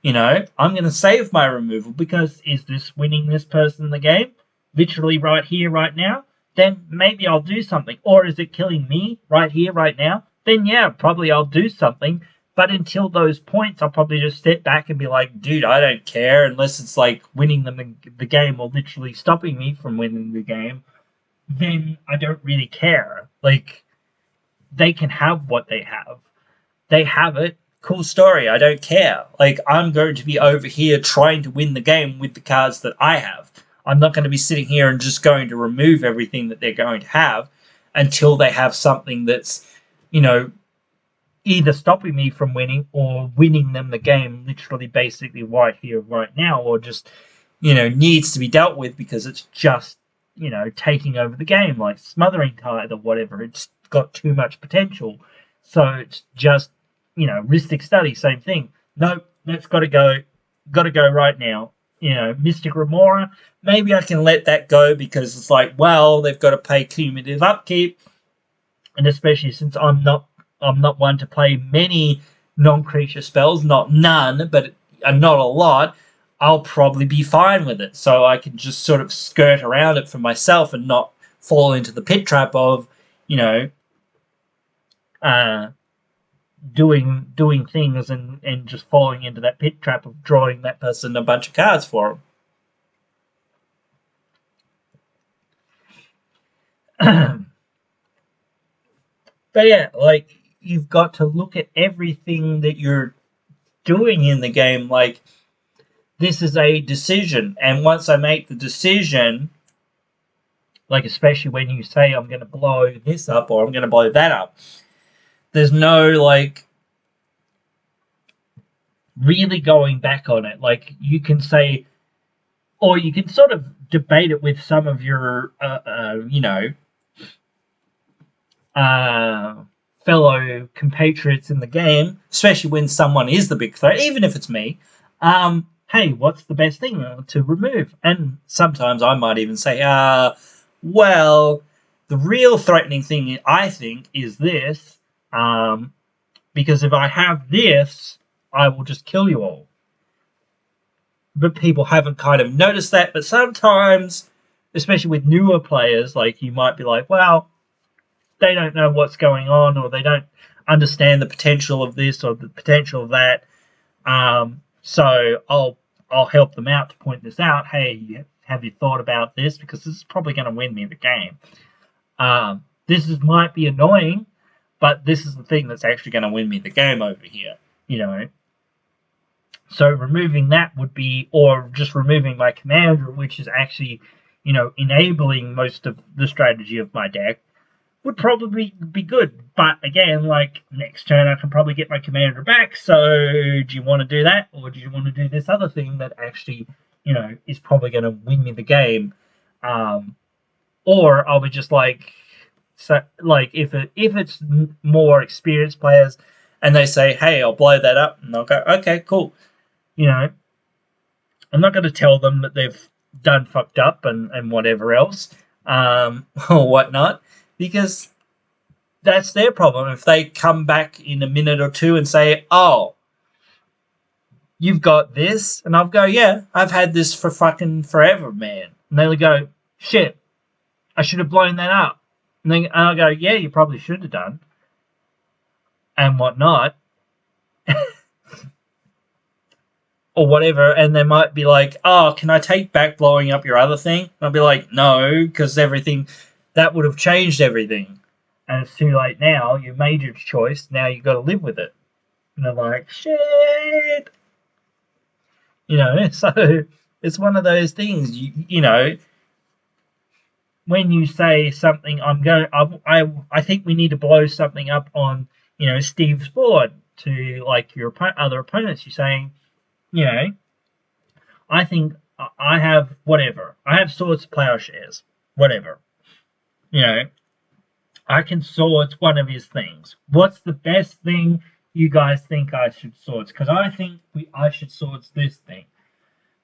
I'm going to save my removal because is this winning this person the game? Literally right here, right now? Then maybe I'll do something. Or is it killing me right here, right now? Then yeah, probably I'll do something. But until those points, I'll probably just sit back and be like, dude, I don't care unless it's like winning them the game or literally stopping me from winning the game. Then I don't really care. Like, they can have what they have. They have it. Cool story. I don't care. Like, I'm going to be over here trying to win the game with the cards that I have. I'm not going to be sitting here and just going to remove everything that they're going to have until they have something that's, you know, either stopping me from winning or winning them the game literally basically right here, right now, or just, needs to be dealt with because it's just, taking over the game, like Smothering Tithe or whatever. It's got too much potential. So it's just, Rhystic Study, same thing. Nope, that's got to go right now. Mystic Remora, maybe I can let that go because it's like, well, they've got to pay cumulative upkeep, and especially since I'm not one to play many non-creature spells, not none, but not a lot. I'll probably be fine with it, so I can just sort of skirt around it for myself and not fall into the pit trap of, you know, uh, doing things and just falling into that pit trap of drawing that person a bunch of cards for them. But yeah, like, you've got to look at everything that you're doing in the game like this is a decision. And once I make the decision, like especially when you say I'm going to blow this up or I'm going to blow that up, there's no like really going back on it. Like you can say, or you can sort of debate it with some of your, uh, fellow compatriots in the game, especially when someone is the big threat, even if it's me. Hey, what's the best thing to remove? And sometimes I might even say, well, the real threatening thing I think is this, because if I have this, I will just kill you all. But people haven't kind of noticed that. But sometimes, especially with newer players, like you might be like, well, they don't know what's going on, or they don't understand the potential of this or the potential of that. So I'll help them out to point this out. Hey, have you thought about this? Because this is probably going to win me the game. Might be annoying, but this is the thing that's actually going to win me the game over here. So removing that would be, or just removing my commander, which is actually, enabling most of the strategy of my deck, would probably be good. But again, like next turn, I can probably get my commander back. So do you want to do that, or do you want to do this other thing that actually, is probably going to win me the game? Or I'll be just like, so like if it's more experienced players, and they say, hey, I'll blow that up, and I'll go, okay, cool. I'm not going to tell them that they've done fucked up and whatever else, or whatnot, because that's their problem. If they come back in a minute or two and say, oh, you've got this, and I'll go, yeah, I've had this for fucking forever, man. And they'll go, shit, I should have blown that up. And I'll go, yeah, you probably should have done, and whatnot. Or whatever, and they might be like, oh, can I take back blowing up your other thing? And I'll be like, no, because everything, that would have changed everything. And it's too late now, you made your choice, now you've got to live with it. And they're like, shit. So it's one of those things, when you say something, I think we need to blow something up on, Steve's board to like your other opponents. You're saying, you know, I think I have whatever. I have swords, plowshares, whatever. You know, I can swords one of his things. What's the best thing you guys think I should swords? Because I think I should swords this thing.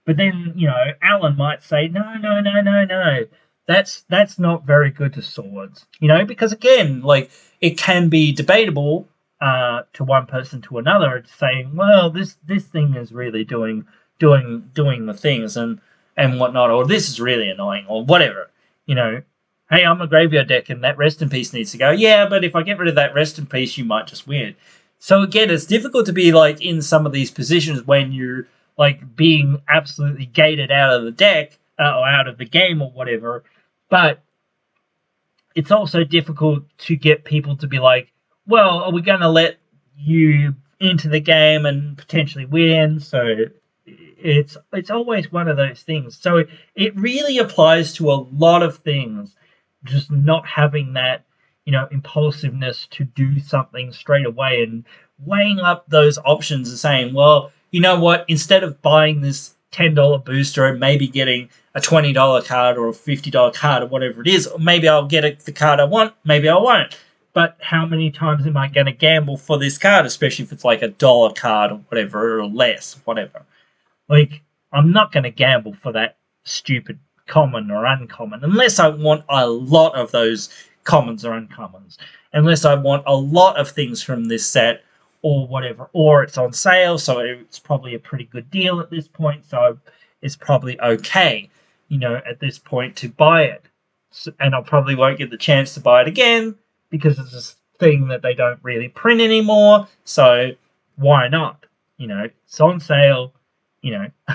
But then, Alan might say, no, no, no, no, no. That's not very good to swords. Because again, like it can be debatable to one person to another, saying, well, this thing is really doing the things and whatnot, or this is really annoying, or whatever. Hey, I'm a graveyard deck, and that rest in peace needs to go. Yeah, but if I get rid of that rest in peace, you might just win. So again, it's difficult to be like in some of these positions when you're like being absolutely gated out of the deck or out of the game or whatever. But it's also difficult to get people to be like, well, are we going to let you into the game and potentially win? So it's always one of those things. So it really applies to a lot of things, just not having that, impulsiveness to do something straight away and weighing up those options and saying, well, you know what, instead of buying this $10 booster and maybe getting a $20 card or a $50 card or whatever it is, or maybe I'll get the card I want, maybe I won't. But how many times am I going to gamble for this card, especially if it's like $1 card or whatever, or less, whatever? Like, I'm not going to gamble for that stupid common or uncommon unless I want a lot of those commons or uncommons, unless I want a lot of things from this set or whatever, or it's on sale, so it's probably a pretty good deal at this point, so it's probably okay, at this point to buy it. And I probably won't get the chance to buy it again because it's a thing that they don't really print anymore, so why not? It's on sale.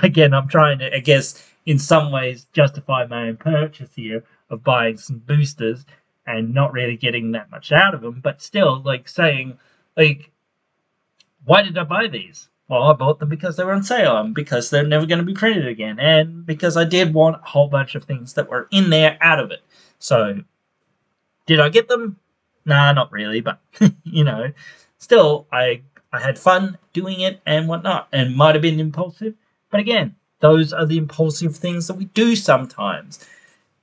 Again, I'm trying to, I guess, in some ways justify my own purchase here of buying some boosters and not really getting that much out of them, but still, like, saying, like, why did I buy these? Well, I bought them because they were on sale and because they're never going to be printed again and because I did want a whole bunch of things that were in there out of it. So, did I get them? Nah, not really, but, still, I had fun doing it and whatnot, and might have been impulsive. But again, those are the impulsive things that we do sometimes.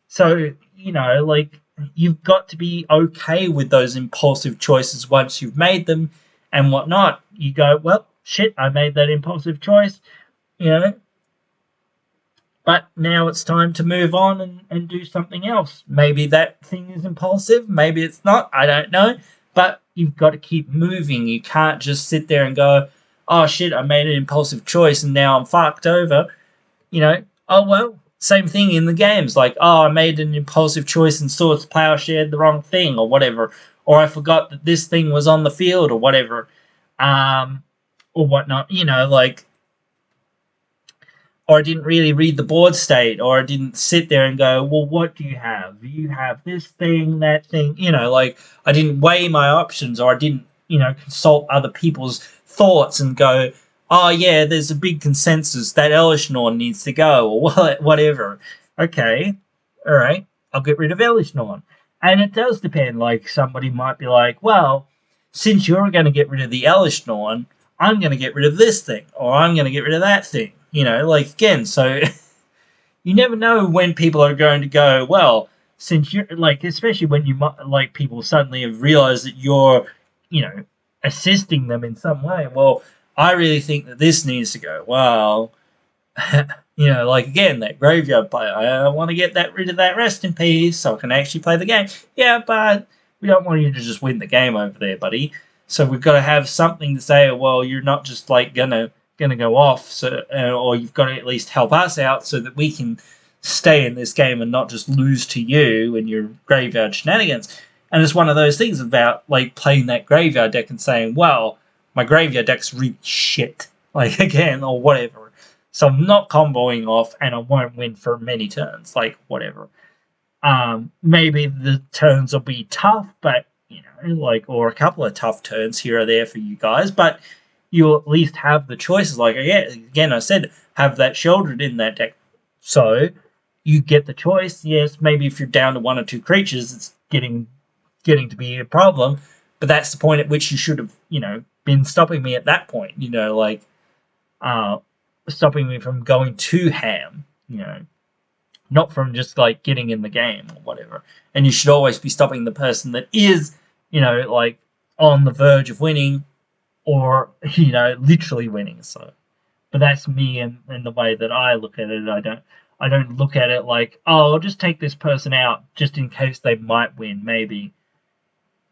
So, like, you've got to be okay with those impulsive choices once you've made them and whatnot. You go, well, shit, I made that impulsive choice, but now it's time to move on and do something else. Maybe that thing is impulsive, maybe it's not, I don't know. But you've got to keep moving. You can't just sit there and go, oh shit, I made an impulsive choice and now I'm fucked over. Oh well, same thing in the games. Like, oh, I made an impulsive choice and Swords Plowshared the wrong thing or whatever. Or I forgot that this thing was on the field or whatever. Or whatnot, or I didn't really read the board state, or I didn't sit there and go, well, what do you have? You have this thing, that thing, I didn't weigh my options, or I didn't, consult other people's thoughts and go, oh, yeah, there's a big consensus that Elishnorn needs to go, or whatever. Okay, all right, I'll get rid of Elishnorn. And it does depend, like, somebody might be like, well, since you're going to get rid of the Elishnorn, I'm going to get rid of this thing, or I'm going to get rid of that thing. Again, so you never know when people are going to go, well, since you're, like, especially when you, like, people suddenly have realized that you're, assisting them in some way. Well, I really think that this needs to go. Well, again, that graveyard player, I want to get rid of that rest in peace so I can actually play the game. Yeah, but we don't want you to just win the game over there, buddy. So we've got to have something to say, well, you're not just, like, gonna go off, so or you've got to at least help us out so that we can stay in this game and not just lose to you and your graveyard shenanigans. And it's one of those things about, like, playing that graveyard deck and saying, well, my graveyard deck's really shit, like, again, or whatever. So I'm not comboing off and I won't win for many turns, like, whatever. Maybe the turns will be tough, but, or a couple of tough turns here or there for you guys, but you'll at least have the choices. Like, again, I said, have that Sheldred in that deck. So, you get the choice. Yes, maybe if you're down to one or two creatures, it's getting to be a problem. But that's the point at which you should have, been stopping me at that point. Uh, stopping me from going too ham. Not from just like getting in the game or whatever. And you should always be stopping the person that is, like on the verge of winning or literally winning. So, but that's me and the way that I look at it. I don't look at it like, oh, I'll just take this person out just in case they might win, maybe.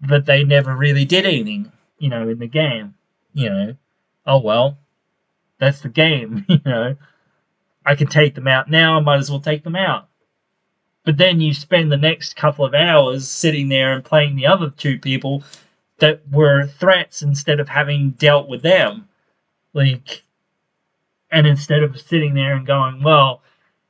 But they never really did anything, in the game. Oh well, that's the game. I can take them out now. I might as well take them out. But then you spend the next couple of hours sitting there and playing the other two people that were threats instead of having dealt with them. Like, and instead of sitting there and going, well,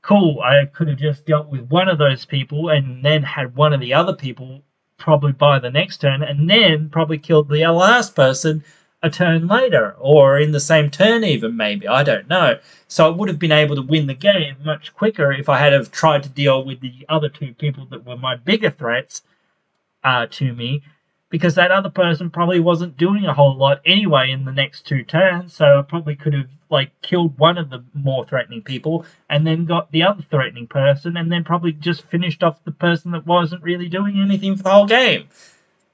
cool, I could have just dealt with one of those people and then had one of the other people probably by the next turn and then probably killed the last person a turn later or in the same turn even maybe. I don't know. So I would have been able to win the game much quicker if I had have tried to deal with the other two people that were my bigger threats to me, because that other person probably wasn't doing a whole lot anyway in the next two turns. So I probably could have like killed one of the more threatening people and then got the other threatening person and then probably just finished off the person that wasn't really doing anything for the whole game.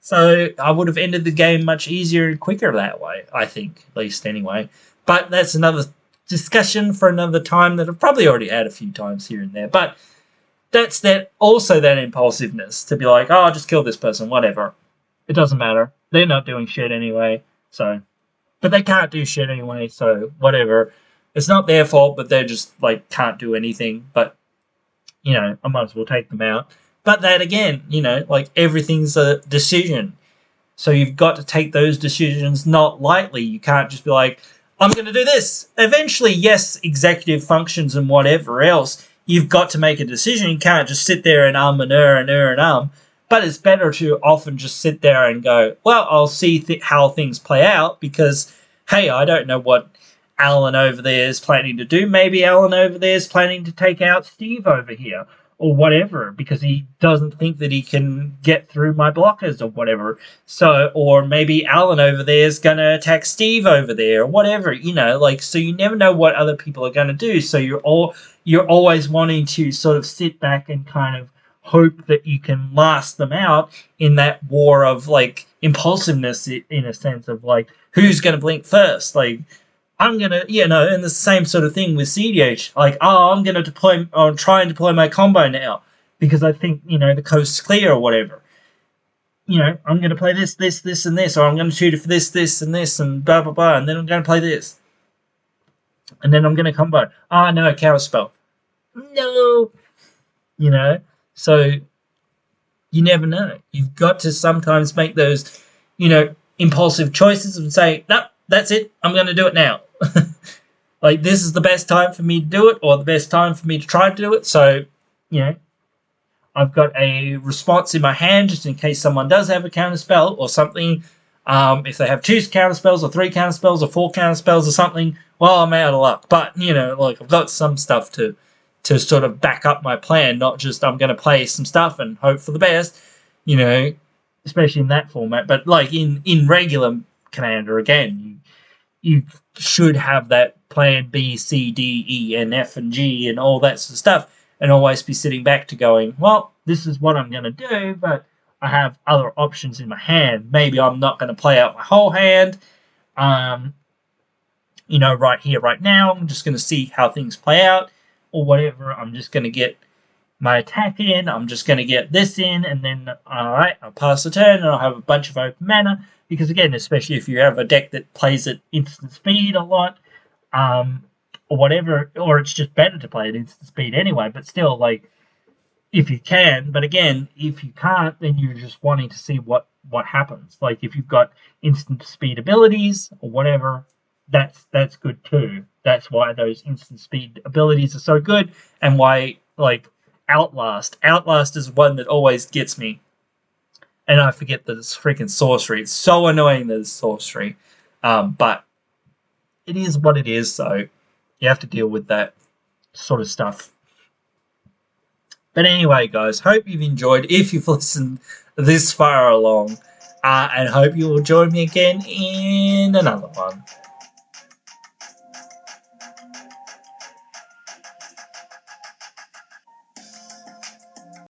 So I would have ended the game much easier and quicker that way, I think, at least anyway. But that's another discussion for another time that I've probably already had a few times here and there. But that's that impulsiveness to be like, oh, I'll just kill this person, whatever. It doesn't matter. They're not doing shit anyway, so. But they can't do shit anyway, so whatever. It's not their fault, but they just like can't do anything. But I might as well take them out. But that again, like everything's a decision. So you've got to take those decisions not lightly. You can't just be like, I'm going to do this. Eventually, yes, executive functions and whatever else, you've got to make a decision. You can't just sit there and and. But it's better to often just sit there and go, well, I'll see how things play out because, hey, I don't know what Alan over there is planning to do. Maybe Alan over there is planning to take out Steve over here or whatever because he doesn't think that he can get through my blockers or whatever. So, or maybe Alan over there is going to attack Steve over there or whatever, so you never know what other people are going to do. So you're always wanting to sort of sit back and kind of hope that you can last them out in that war of like impulsiveness in a sense of like who's going to blink first. Like I'm going to, and the same sort of thing with CDH. Like, oh, I'm going to try and deploy my combo now because I think, the coast's clear or whatever. I'm going to play this, and this, or I'm going to shoot it for this, and this, and blah, blah, blah, and then I'm going to play this. And then I'm going to combo. Ah, no, counterspell. No. So you never know. You've got to sometimes make those, impulsive choices and say, no, that's it. I'm going to do it now. Like, this is the best time for me to do it or the best time for me to try to do it. So, I've got a response in my hand just in case someone does have a counterspell or something. If they have 2 counterspells or 3 counterspells or 4 counterspells or something, well, I'm out of luck. But, I've got some stuff to sort of back up my plan, not just I'm going to play some stuff and hope for the best, especially in that format. But like in regular Commander, again, you should have that plan B, C, D, E, and F, and G, and all that sort of stuff, and always be sitting back to going, well, this is what I'm going to do, but I have other options in my hand. Maybe I'm not going to play out my whole hand, right here, right now. I'm just going to see how things play out, or whatever. I'm just going to get my attack in, I'm just going to get this in, and then, alright, I'll pass the turn, and I'll have a bunch of open mana, because again, especially if you have a deck that plays at instant speed a lot, or whatever, or it's just better to play at instant speed anyway, but still, like, if you can, but again, if you can't, then you're just wanting to see what happens. Like, if you've got instant speed abilities, or whatever, that's good too. That's why those instant speed abilities are so good, and why, like, Outlast is one that always gets me. And I forget that it's freaking sorcery. It's so annoying that it's sorcery. But it is what it is, so you have to deal with that sort of stuff. But anyway, guys, hope you've enjoyed. If you've listened this far along, and hope you will join me again in another one.